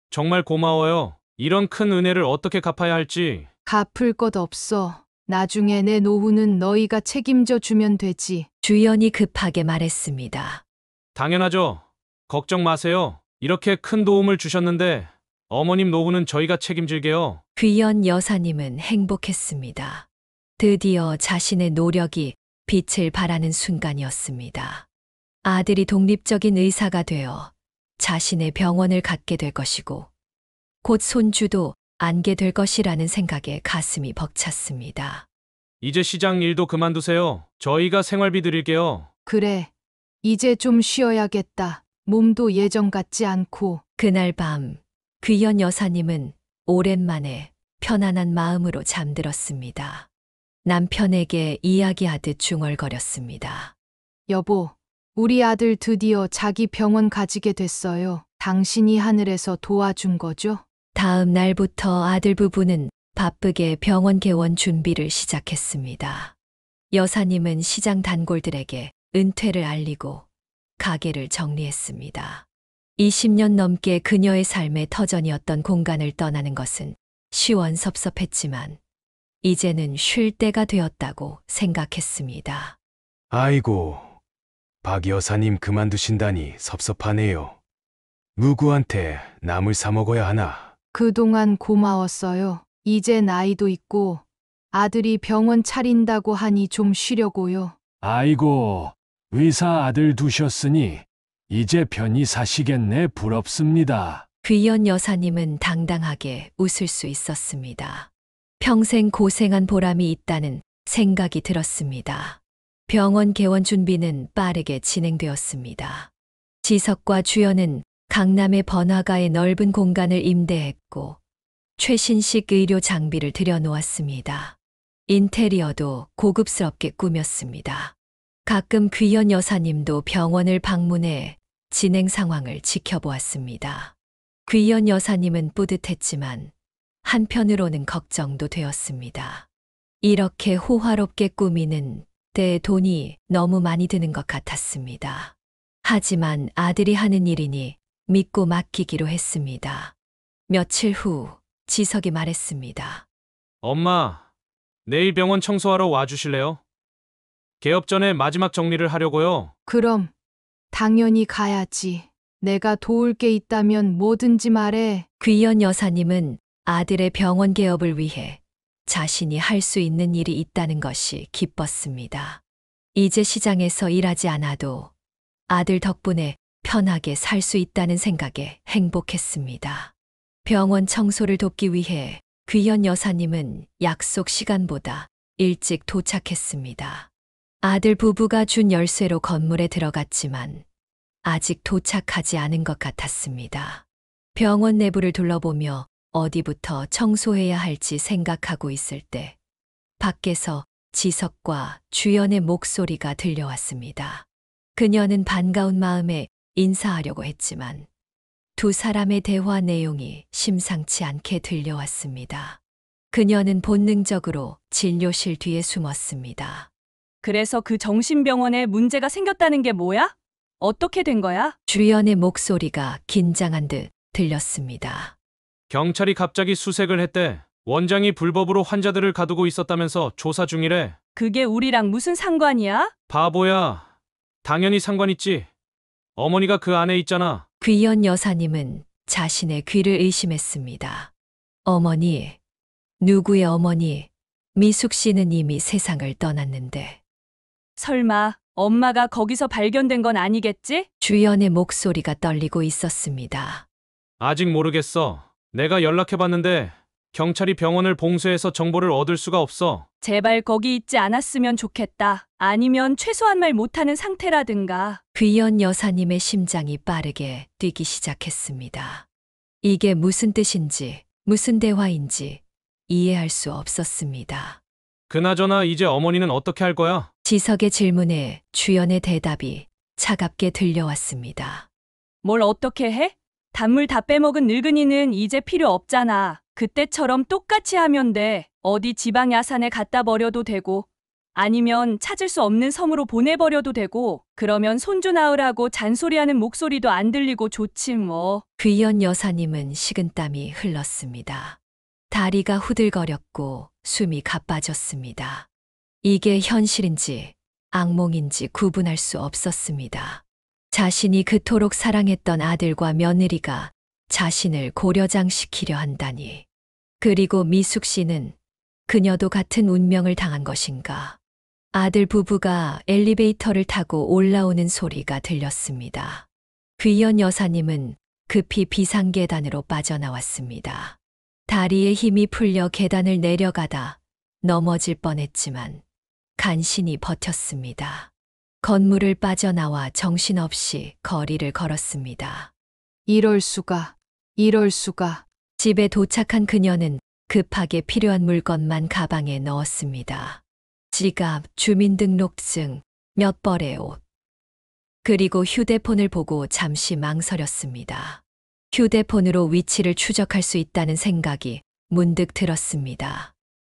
정말 고마워요. 이런 큰 은혜를 어떻게 갚아야 할지. 갚을 것 없어. 나중에 내 노후는 너희가 책임져 주면 되지. 주연이 급하게 말했습니다. 당연하죠. 걱정 마세요. 이렇게 큰 도움을 주셨는데 어머님 노후는 저희가 책임질게요. 귀연 여사님은 행복했습니다. 드디어 자신의 노력이 빛을 발하는 순간이었습니다. 아들이 독립적인 의사가 되어 자신의 병원을 갖게 될 것이고 곧 손주도 안게 될 것이라는 생각에 가슴이 벅찼습니다. 이제 시장 일도 그만두세요. 저희가 생활비 드릴게요. 그래. 이제 좀 쉬어야겠다. 몸도 예전 같지 않고. 그날 밤 귀연 여사님은 오랜만에 편안한 마음으로 잠들었습니다. 남편에게 이야기하듯 중얼거렸습니다. 여보, 우리 아들 드디어 자기 병원 가지게 됐어요. 당신이 하늘에서 도와준 거죠? 다음 날부터 아들 부부는 바쁘게 병원 개원 준비를 시작했습니다. 여사님은 시장 단골들에게 은퇴를 알리고 가게를 정리했습니다. 20년 넘게 그녀의 삶의 터전이었던 공간을 떠나는 것은 시원섭섭했지만 이제는 쉴 때가 되었다고 생각했습니다. 아이고, 박 여사님 그만두신다니 섭섭하네요. 누구한테 남을 사 먹어야 하나? 그동안 고마웠어요. 이제 나이도 있고 아들이 병원 차린다고 하니 좀 쉬려고요. 아이고, 의사 아들 두셨으니 이제 편히 사시겠네. 부럽습니다. 귀연 여사님은 당당하게 웃을 수 있었습니다. 평생 고생한 보람이 있다는 생각이 들었습니다. 병원 개원 준비는 빠르게 진행되었습니다. 지석과 주연은 강남의 번화가의 넓은 공간을 임대했고 최신식 의료 장비를 들여놓았습니다. 인테리어도 고급스럽게 꾸몄습니다. 가끔 귀연 여사님도 병원을 방문해 진행 상황을 지켜보았습니다. 귀연 여사님은 뿌듯했지만 한편으로는 걱정도 되었습니다. 이렇게 호화롭게 꾸미는 때 돈이 너무 많이 드는 것 같았습니다. 하지만 아들이 하는 일이니 믿고 맡기기로 했습니다. 며칠 후 지석이 말했습니다. 엄마, 내일 병원 청소하러 와주실래요? 개업 전에 마지막 정리를 하려고요. 그럼 당연히 가야지. 내가 도울 게 있다면 뭐든지 말해. 귀연 여사님은 아들의 병원 개업을 위해 자신이 할 수 있는 일이 있다는 것이 기뻤습니다. 이제 시장에서 일하지 않아도 아들 덕분에 편하게 살 수 있다는 생각에 행복했습니다. 병원 청소를 돕기 위해 귀연 여사님은 약속 시간보다 일찍 도착했습니다. 아들 부부가 준 열쇠로 건물에 들어갔지만 아직 도착하지 않은 것 같았습니다. 병원 내부를 둘러보며 어디부터 청소해야 할지 생각하고 있을 때 밖에서 지석과 주연의 목소리가 들려왔습니다. 그녀는 반가운 마음에 인사하려고 했지만 두 사람의 대화 내용이 심상치 않게 들려왔습니다. 그녀는 본능적으로 진료실 뒤에 숨었습니다. 그래서 그 정신병원에 문제가 생겼다는 게 뭐야? 어떻게 된 거야? 주연의 목소리가 긴장한 듯 들렸습니다. 경찰이 갑자기 수색을 했대. 원장이 불법으로 환자들을 가두고 있었다면서 조사 중이래. 그게 우리랑 무슨 상관이야? 바보야. 당연히 상관 있지. 어머니가 그 안에 있잖아. 귀연 여사님은 자신의 귀를 의심했습니다. 어머니, 누구의 어머니? 미숙 씨는 이미 세상을 떠났는데. 설마 엄마가 거기서 발견된 건 아니겠지? 주연의 목소리가 떨리고 있었습니다. 아직 모르겠어. 내가 연락해봤는데 경찰이 병원을 봉쇄해서 정보를 얻을 수가 없어. 제발 거기 있지 않았으면 좋겠다. 아니면 최소한 말 못하는 상태라든가. 귀연 여사님의 심장이 빠르게 뛰기 시작했습니다. 이게 무슨 뜻인지, 무슨 대화인지 이해할 수 없었습니다. 그나저나 이제 어머니는 어떻게 할 거야? 지석의 질문에 주연의 대답이 차갑게 들려왔습니다. 뭘 어떻게 해? 단물 다 빼먹은 늙은이는 이제 필요 없잖아. 그때처럼 똑같이 하면 돼. 어디 지방 야산에 갖다 버려도 되고 아니면 찾을 수 없는 섬으로 보내버려도 되고 그러면 손주 낳으라고 잔소리하는 목소리도 안 들리고 좋지 뭐. 귀연 여사님은 식은땀이 흘렀습니다. 다리가 후들거렸고 숨이 가빠졌습니다. 이게 현실인지 악몽인지 구분할 수 없었습니다. 자신이 그토록 사랑했던 아들과 며느리가 자신을 고려장시키려 한다니. 그리고 미숙 씨는 그녀도 같은 운명을 당한 것인가. 아들 부부가 엘리베이터를 타고 올라오는 소리가 들렸습니다. 귀연 여사님은 급히 비상계단으로 빠져나왔습니다. 다리에 힘이 풀려 계단을 내려가다 넘어질 뻔했지만 간신히 버텼습니다. 건물을 빠져나와 정신없이 거리를 걸었습니다. 이럴 수가. 집에 도착한 그녀는 급하게 필요한 물건만 가방에 넣었습니다. 지갑, 주민등록증, 몇 벌의 옷. 그리고 휴대폰을 보고 잠시 망설였습니다. 휴대폰으로 위치를 추적할 수 있다는 생각이 문득 들었습니다.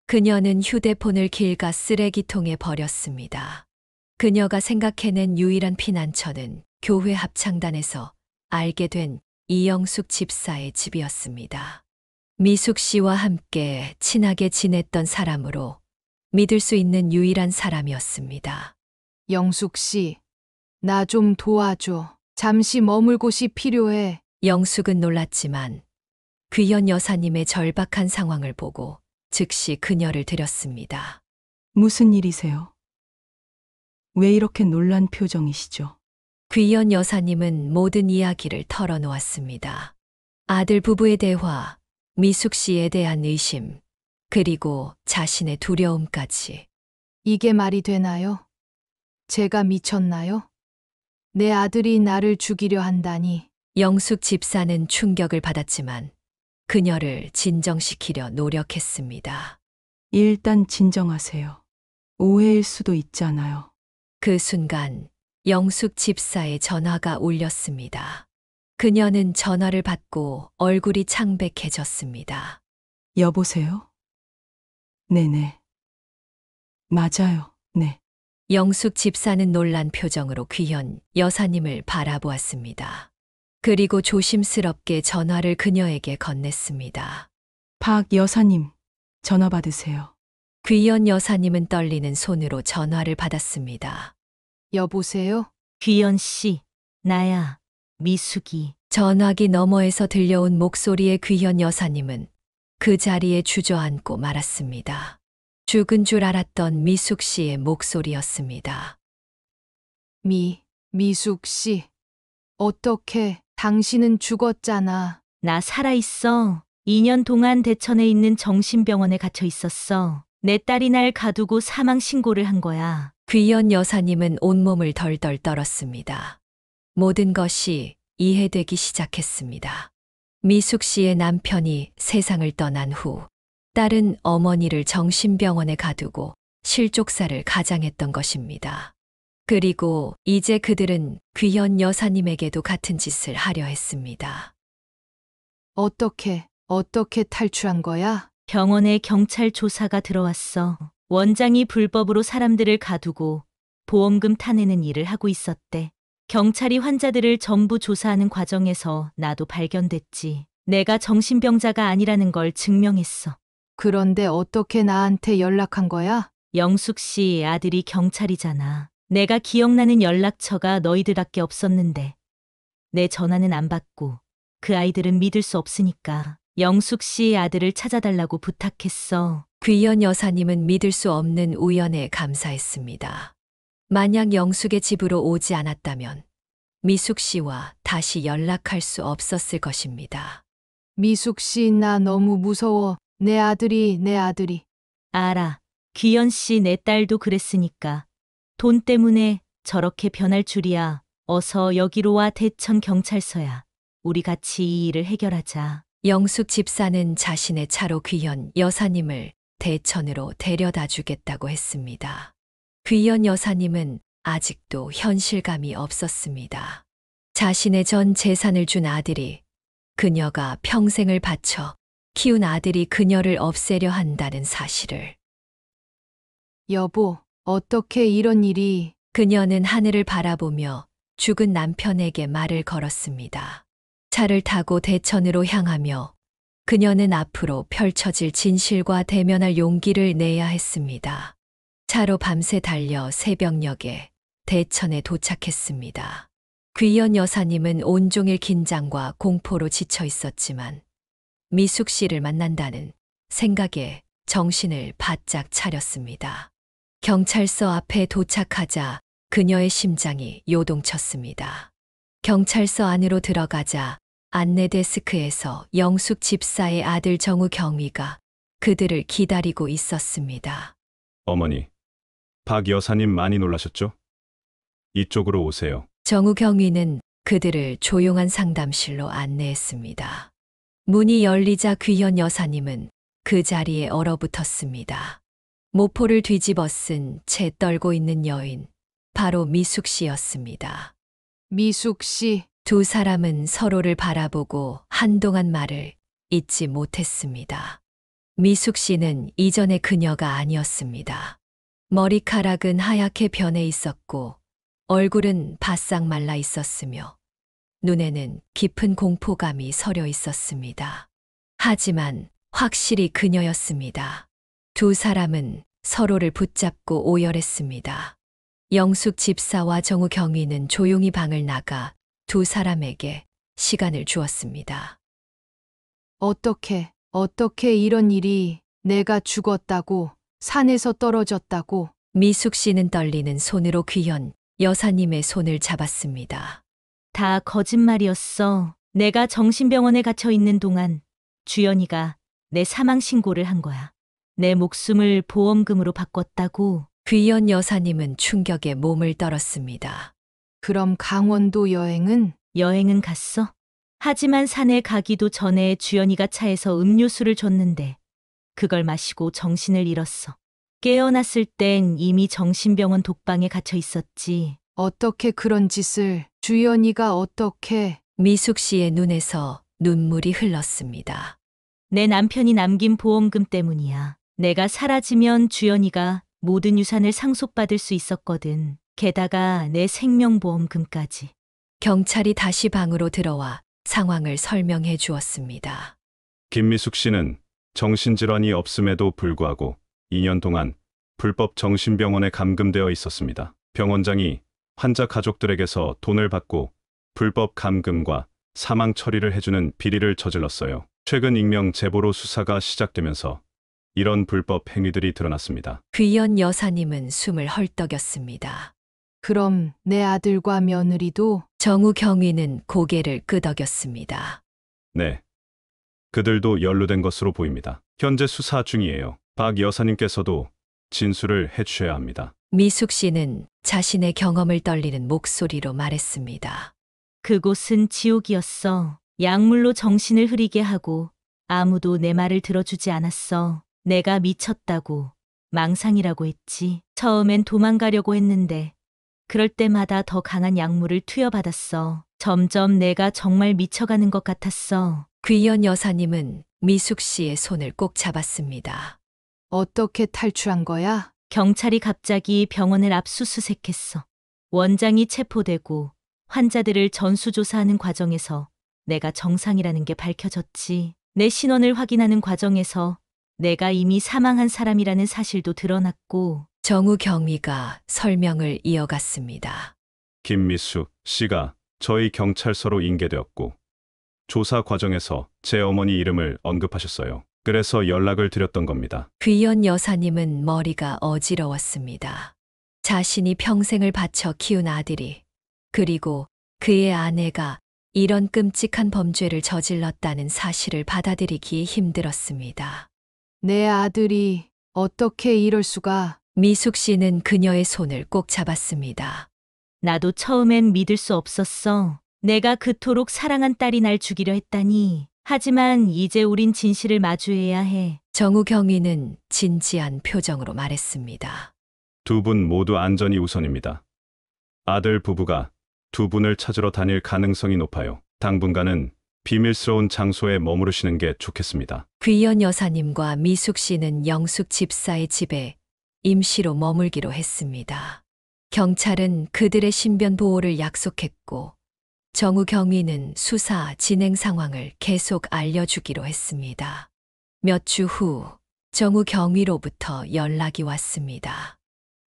그녀는 휴대폰을 길가 쓰레기통에 버렸습니다. 그녀가 생각해낸 유일한 피난처는 교회 합창단에서 알게 된 이영숙 집사의 집이었습니다. 미숙 씨와 함께 친하게 지냈던 사람으로 믿을 수 있는 유일한 사람이었습니다. 영숙 씨, 나 좀 도와줘. 잠시 머물 곳이 필요해. 영숙은 놀랐지만 귀연 여사님의 절박한 상황을 보고 즉시 그녀를 들였습니다. 무슨 일이세요? 왜 이렇게 놀란 표정이시죠? 귀연 여사님은 모든 이야기를 털어놓았습니다. 아들 부부의 대화, 미숙 씨에 대한 의심, 그리고 자신의 두려움까지. 이게 말이 되나요? 제가 미쳤나요? 내 아들이 나를 죽이려 한다니. 영숙 집사는 충격을 받았지만 그녀를 진정시키려 노력했습니다. 일단 진정하세요. 오해일 수도 있잖아요. 그 순간 영숙 집사의 전화가 울렸습니다. 그녀는 전화를 받고 얼굴이 창백해졌습니다. 여보세요? 네네. 맞아요. 네. 영숙 집사는 놀란 표정으로 귀현 여사님을 바라보았습니다. 그리고 조심스럽게 전화를 그녀에게 건넸습니다. 박 여사님, 전화 받으세요. 귀현 여사님은 떨리는 손으로 전화를 받았습니다. 여보세요? 귀연 씨, 나야, 미숙이. 전화기 너머에서 들려온 목소리의 귀현 여사님은 그 자리에 주저앉고 말았습니다. 죽은 줄 알았던 미숙 씨의 목소리였습니다. 미숙 씨. 어떻게 당신은 죽었잖아. 나 살아있어. 2년 동안 대천에 있는 정신병원에 갇혀 있었어. 내 딸이 날 가두고 사망 신고를 한 거야. 귀현 여사님은 온몸을 덜덜 떨었습니다. 모든 것이 이해되기 시작했습니다. 미숙 씨의 남편이 세상을 떠난 후 딸은 어머니를 정신병원에 가두고 실족사를 가장했던 것입니다. 그리고 이제 그들은 귀현 여사님에게도 같은 짓을 하려 했습니다. 어떻게 탈출한 거야? 병원에 경찰 조사가 들어왔어. 원장이 불법으로 사람들을 가두고 보험금 타내는 일을 하고 있었대. 경찰이 환자들을 전부 조사하는 과정에서 나도 발견됐지. 내가 정신병자가 아니라는 걸 증명했어. 그런데 어떻게 나한테 연락한 거야? 영숙 씨 아들이 경찰이잖아. 내가 기억나는 연락처가 너희들밖에 없었는데 내 전화는 안 받고 그 아이들은 믿을 수 없으니까 영숙 씨 아들을 찾아달라고 부탁했어. 귀현 여사님은 믿을 수 없는 우연에 감사했습니다. 만약 영숙의 집으로 오지 않았다면 미숙 씨와 다시 연락할 수 없었을 것입니다. 미숙 씨, 나 너무 무서워. 내 아들이. 알아. 귀연 씨 내 딸도 그랬으니까. 돈 때문에 저렇게 변할 줄이야. 어서 여기로 와. 대천 경찰서야. 우리 같이 이 일을 해결하자. 영숙 집사는 자신의 차로 귀현 여사님을 대천으로 데려다 주겠다고 했습니다. 귀현 여사님은 아직도 현실감이 없었습니다. 자신의 전 재산을 준 아들이, 그녀가 평생을 바쳐 키운 아들이 그녀를 없애려 한다는 사실을. 여보, 어떻게 이런 일이. 그녀는 하늘을 바라보며 죽은 남편에게 말을 걸었습니다. 차를 타고 대천으로 향하며 그녀는 앞으로 펼쳐질 진실과 대면할 용기를 내야 했습니다. 차로 밤새 달려 새벽녘에 대천에 도착했습니다. 귀현 여사님은 온종일 긴장과 공포로 지쳐 있었지만 미숙 씨를 만난다는 생각에 정신을 바짝 차렸습니다. 경찰서 앞에 도착하자 그녀의 심장이 요동쳤습니다. 경찰서 안으로 들어가자 안내 데스크에서 영숙 집사의 아들 정우 경위가 그들을 기다리고 있었습니다. 어머니, 박 여사님 많이 놀라셨죠? 이쪽으로 오세요. 정우 경위는 그들을 조용한 상담실로 안내했습니다. 문이 열리자 귀현 여사님은 그 자리에 얼어붙었습니다. 모포를 뒤집어 쓴 채 떨고 있는 여인, 바로 미숙 씨였습니다. 미숙 씨. 두 사람은 서로를 바라보고 한동안 말을 잇지 못했습니다. 미숙 씨는 이전의 그녀가 아니었습니다. 머리카락은 하얗게 변해 있었고 얼굴은 바싹 말라 있었으며 눈에는 깊은 공포감이 서려 있었습니다. 하지만 확실히 그녀였습니다. 두 사람은 서로를 붙잡고 오열했습니다. 영숙 집사와 정우 경위는 조용히 방을 나가 두 사람에게 시간을 주었습니다. 어떻게 이런 일이. 내가 죽었다고, 산에서 떨어졌다고. 미숙 씨는 떨리는 손으로 귀현 여사님의 손을 잡았습니다. 다 거짓말이었어. 내가 정신병원에 갇혀 있는 동안 주연이가 내 사망 신고를 한 거야. 내 목숨을 보험금으로 바꿨다고. 귀현 여사님은 충격에 몸을 떨었습니다. 그럼 강원도 여행은? 여행은 갔어. 하지만 산에 가기도 전에 주연이가 차에서 음료수를 줬는데 그걸 마시고 정신을 잃었어. 깨어났을 땐 이미 정신병원 독방에 갇혀 있었지. 어떻게 그런 짓을. 주연이가 어떻게. 미숙 씨의 눈에서 눈물이 흘렀습니다. 내 남편이 남긴 보험금 때문이야. 내가 사라지면 주연이가 모든 유산을 상속받을 수 있었거든. 게다가 내 생명보험금까지. 경찰이 다시 방으로 들어와 상황을 설명해 주었습니다. 김미숙 씨는 정신질환이 없음에도 불구하고 2년 동안 불법 정신병원에 감금되어 있었습니다. 병원장이 환자 가족들에게서 돈을 받고 불법 감금과 사망 처리를 해주는 비리를 저질렀어요. 최근 익명 제보로 수사가 시작되면서 이런 불법 행위들이 드러났습니다. 귀연 여사님은 숨을 헐떡였습니다. 그럼 내 아들과 며느리도 정우 경위는 고개를 끄덕였습니다. 네. 그들도 연루된 것으로 보입니다. 현재 수사 중이에요. 박 여사님께서도 진술을 해주셔야 합니다. 미숙 씨는 자신의 경험을 떨리는 목소리로 말했습니다. 그곳은 지옥이었어. 약물로 정신을 흐리게 하고 아무도 내 말을 들어주지 않았어. 내가 미쳤다고, 망상이라고 했지. 처음엔 도망가려고 했는데 그럴 때마다 더 강한 약물을 투여받았어. 점점 내가 정말 미쳐가는 것 같았어. 귀연 여사님은 미숙 씨의 손을 꼭 잡았습니다. 어떻게 탈출한 거야? 경찰이 갑자기 병원을 압수수색했어. 원장이 체포되고 환자들을 전수조사하는 과정에서 내가 정상이라는 게 밝혀졌지. 내 신원을 확인하는 과정에서 내가 이미 사망한 사람이라는 사실도 드러났고. 정우 경위가 설명을 이어갔습니다. 김미숙 씨가 저희 경찰서로 인계되었고 조사 과정에서 제 어머니 이름을 언급하셨어요. 그래서 연락을 드렸던 겁니다. 귀연 여사님은 머리가 어지러웠습니다. 자신이 평생을 바쳐 키운 아들이, 그리고 그의 아내가 이런 끔찍한 범죄를 저질렀다는 사실을 받아들이기 힘들었습니다. 내 아들이 어떻게 이럴 수가? 미숙 씨는 그녀의 손을 꼭 잡았습니다. 나도 처음엔 믿을 수 없었어. 내가 그토록 사랑한 딸이 날 죽이려 했다니. 하지만 이제 우린 진실을 마주해야 해. 정우 경위는 진지한 표정으로 말했습니다. 두 분 모두 안전이 우선입니다. 아들 부부가 두 분을 찾으러 다닐 가능성이 높아요. 당분간은 비밀스러운 장소에 머무르시는 게 좋겠습니다. 귀연 여사님과 미숙 씨는 영숙 집사의 집에 임시로 머물기로 했습니다. 경찰은 그들의 신변 보호를 약속했고 정우 경위는 수사 진행 상황을 계속 알려주기로 했습니다. 몇 주 후 정우 경위로부터 연락이 왔습니다.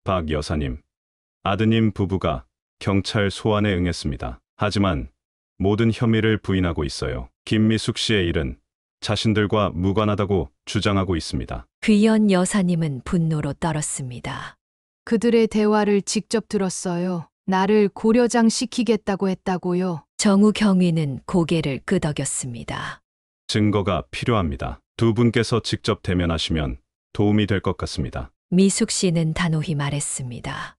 박 여사님, 아드님 부부가 경찰 소환에 응했습니다. 하지만 모든 혐의를 부인하고 있어요. 김미숙 씨의 일은 자신들과 무관하다고 주장하고 있습니다. 귀연 여사님은 분노로 떨었습니다. 그들의 대화를 직접 들었어요. 나를 고려장 시키겠다고 했다고요. 정우 경위는 고개를 끄덕였습니다. 증거가 필요합니다. 두 분께서 직접 대면하시면 도움이 될 것 같습니다. 미숙 씨는 단호히 말했습니다.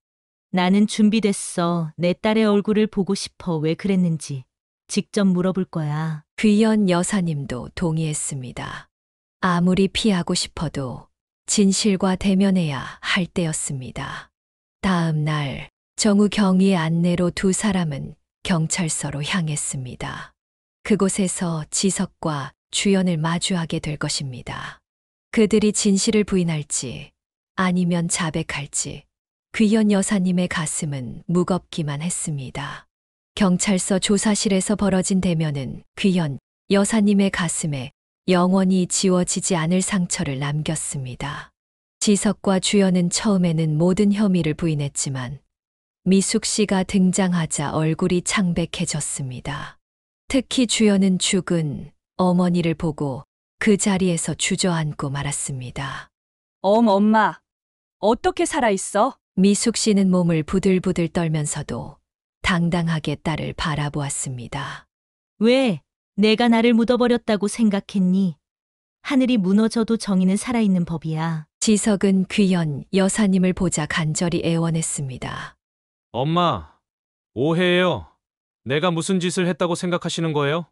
나는 준비됐어. 내 딸의 얼굴을 보고 싶어. 왜 그랬는지 직접 물어볼 거야. 귀연 여사님도 동의했습니다. 아무리 피하고 싶어도 진실과 대면해야 할 때였습니다. 다음 날 정우 경위의 안내로 두 사람은 경찰서로 향했습니다. 그곳에서 지석과 주연을 마주하게 될 것입니다. 그들이 진실을 부인할지 아니면 자백할지 귀연 여사님의 가슴은 무겁기만 했습니다. 경찰서 조사실에서 벌어진 대면은 귀연 여사님의 가슴에 영원히 지워지지 않을 상처를 남겼습니다. 지석과 주연은 처음에는 모든 혐의를 부인했지만 미숙 씨가 등장하자 얼굴이 창백해졌습니다. 특히 주연은 죽은 어머니를 보고 그 자리에서 주저앉고 말았습니다. 엄마, 어떻게 살아있어? 미숙 씨는 몸을 부들부들 떨면서도 당당하게 딸을 바라보았습니다. 왜 내가 나를 묻어버렸다고 생각했니? 하늘이 무너져도 정의는 살아있는 법이야. 지석은 귀연 여사님을 보자 간절히 애원했습니다. 엄마, 오해예요. 내가 무슨 짓을 했다고 생각하시는 거예요?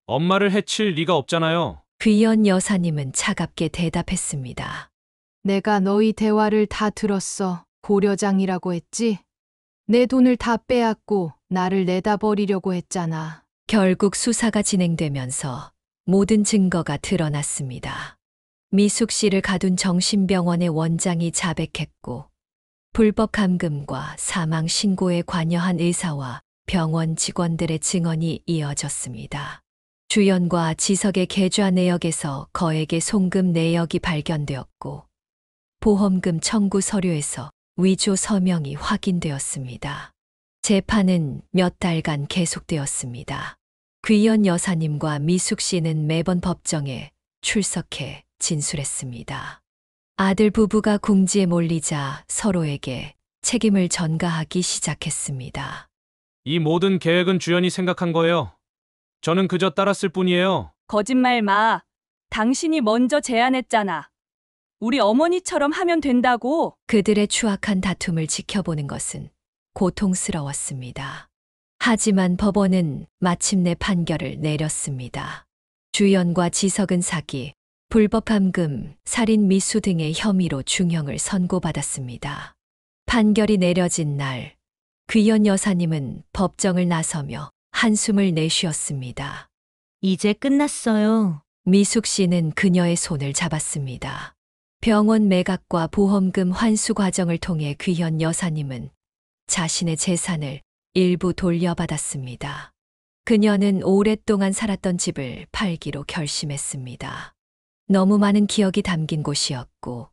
엄마를 해칠 리가 없잖아요. 귀연 여사님은 차갑게 대답했습니다. 내가 너희 대화를 다 들었어. 고려장이라고 했지? 내 돈을 다 빼앗고 나를 내다버리려고 했잖아. 결국 수사가 진행되면서 모든 증거가 드러났습니다. 미숙 씨를 가둔 정신병원의 원장이 자백했고, 불법 감금과 사망 신고에 관여한 의사와 병원 직원들의 증언이 이어졌습니다. 주연과 지석의 계좌 내역에서 거액의 송금 내역이 발견되었고, 보험금 청구 서류에서 위조 서명이 확인되었습니다. 재판은 몇 달간 계속되었습니다. 귀연 여사님과 미숙 씨는 매번 법정에 출석해 진술했습니다. 아들 부부가 궁지에 몰리자 서로에게 책임을 전가하기 시작했습니다. 이 모든 계획은 주연이 생각한 거예요. 저는 그저 따랐을 뿐이에요. 거짓말 마. 당신이 먼저 제안했잖아. 우리 어머니처럼 하면 된다고. 그들의 추악한 다툼을 지켜보는 것은 고통스러웠습니다. 하지만 법원은 마침내 판결을 내렸습니다. 주연과 지석은 사기, 불법 감금, 살인 미수 등의 혐의로 중형을 선고받았습니다. 판결이 내려진 날, 귀연 여사님은 법정을 나서며 한숨을 내쉬었습니다. 이제 끝났어요. 미숙 씨는 그녀의 손을 잡았습니다. 병원 매각과 보험금 환수 과정을 통해 귀현 여사님은 자신의 재산을 일부 돌려받았습니다. 그녀는 오랫동안 살았던 집을 팔기로 결심했습니다. 너무 많은 기억이 담긴 곳이었고,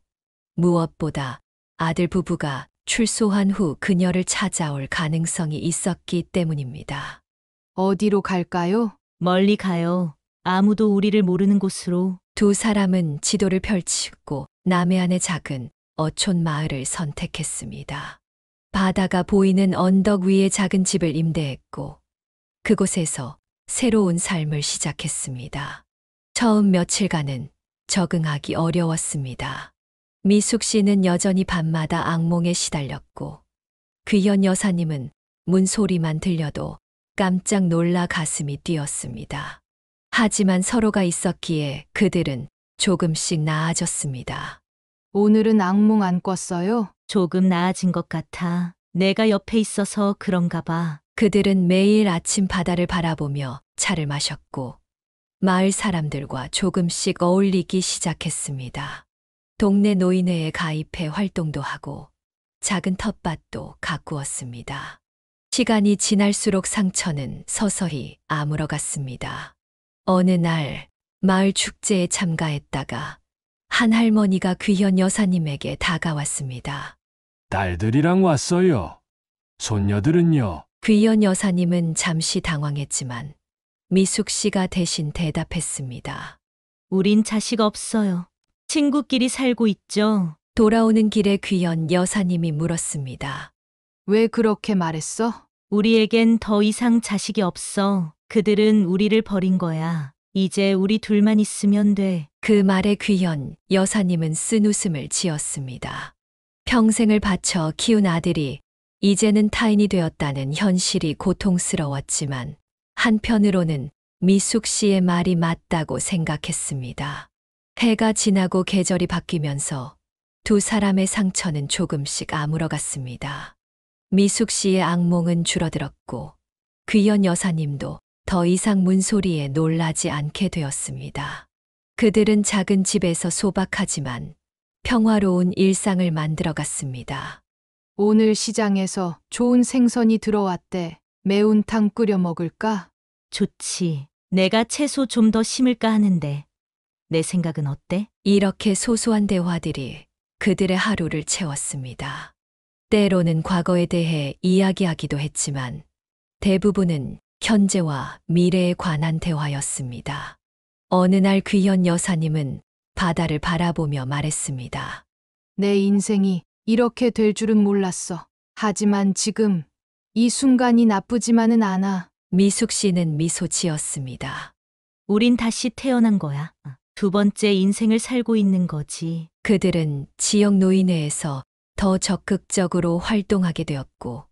무엇보다 아들 부부가 출소한 후 그녀를 찾아올 가능성이 있었기 때문입니다. 어디로 갈까요? 멀리 가요. 아무도 우리를 모르는 곳으로. 두 사람은 지도를 펼치고 남해안의 작은 어촌 마을을 선택했습니다. 바다가 보이는 언덕 위에 작은 집을 임대했고, 그곳에서 새로운 삶을 시작했습니다. 처음 며칠간은 적응하기 어려웠습니다. 미숙 씨는 여전히 밤마다 악몽에 시달렸고, 귀현 여사님은 문소리만 들려도 깜짝 놀라 가슴이 뛰었습니다. 하지만 서로가 있었기에 그들은 조금씩 나아졌습니다. 오늘은 악몽 안 꿨어요? 조금 나아진 것 같아. 내가 옆에 있어서 그런가 봐. 그들은 매일 아침 바다를 바라보며 차를 마셨고, 마을 사람들과 조금씩 어울리기 시작했습니다. 동네 노인회에 가입해 활동도 하고, 작은 텃밭도 가꾸었습니다. 시간이 지날수록 상처는 서서히 아물어갔습니다. 어느 날 마을 축제에 참가했다가 한 할머니가 귀현 여사님에게 다가왔습니다. 딸들이랑 왔어요. 손녀들은요? 귀현 여사님은 잠시 당황했지만 미숙 씨가 대신 대답했습니다. 우린 자식 없어요. 친구끼리 살고 있죠. 돌아오는 길에 귀현 여사님이 물었습니다. 왜 그렇게 말했어? 우리에겐 더 이상 자식이 없어. 그들은 우리를 버린 거야. 이제 우리 둘만 있으면 돼. 그 말에 귀현 여사님은 쓴웃음을 지었습니다. 평생을 바쳐 키운 아들이 이제는 타인이 되었다는 현실이 고통스러웠지만 한편으로는 미숙 씨의 말이 맞다고 생각했습니다. 해가 지나고 계절이 바뀌면서 두 사람의 상처는 조금씩 아물어갔습니다. 미숙 씨의 악몽은 줄어들었고 귀현 여사님도 더 이상 문소리에 놀라지 않게 되었습니다. 그들은 작은 집에서 소박하지만 평화로운 일상을 만들어갔습니다. 오늘 시장에서 좋은 생선이 들어왔대. 매운탕 끓여 먹을까? 좋지. 내가 채소 좀 더 심을까 하는데. 내 생각은 어때? 이렇게 소소한 대화들이 그들의 하루를 채웠습니다. 때로는 과거에 대해 이야기하기도 했지만 대부분은 현재와 미래에 관한 대화였습니다. 어느 날 귀현 여사님은 바다를 바라보며 말했습니다. 내 인생이 이렇게 될 줄은 몰랐어. 하지만 지금 이 순간이 나쁘지만은 않아. 미숙 씨는 미소 지었습니다. 우린 다시 태어난 거야. 두 번째 인생을 살고 있는 거지. 그들은 지역 노인회에서 더 적극적으로 활동하게 되었고,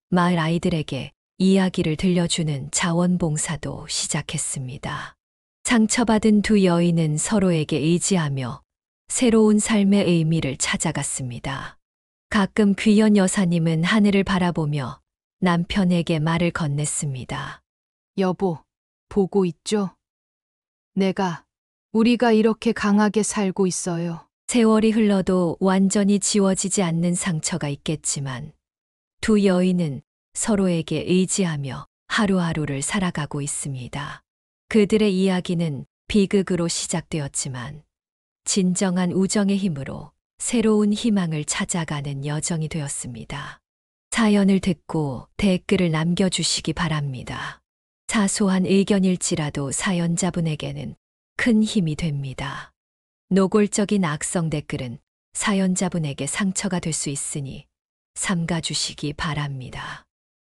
마을 아이들에게 이야기를 들려주는 자원봉사도 시작했습니다. 상처받은 두 여인은 서로에게 의지하며 새로운 삶의 의미를 찾아갔습니다. 가끔 귀현 여사님은 하늘을 바라보며 남편에게 말을 건넸습니다. 여보, 보고 있죠? 우리가 이렇게 강하게 살고 있어요. 세월이 흘러도 완전히 지워지지 않는 상처가 있겠지만 두 여인은 서로에게 의지하며 하루하루를 살아가고 있습니다. 그들의 이야기는 비극으로 시작되었지만 진정한 우정의 힘으로 새로운 희망을 찾아가는 여정이 되었습니다. 사연을 듣고 댓글을 남겨주시기 바랍니다. 사소한 의견일지라도 사연자분에게는 큰 힘이 됩니다. 노골적인 악성 댓글은 사연자분에게 상처가 될 수 있으니 삼가주시기 바랍니다.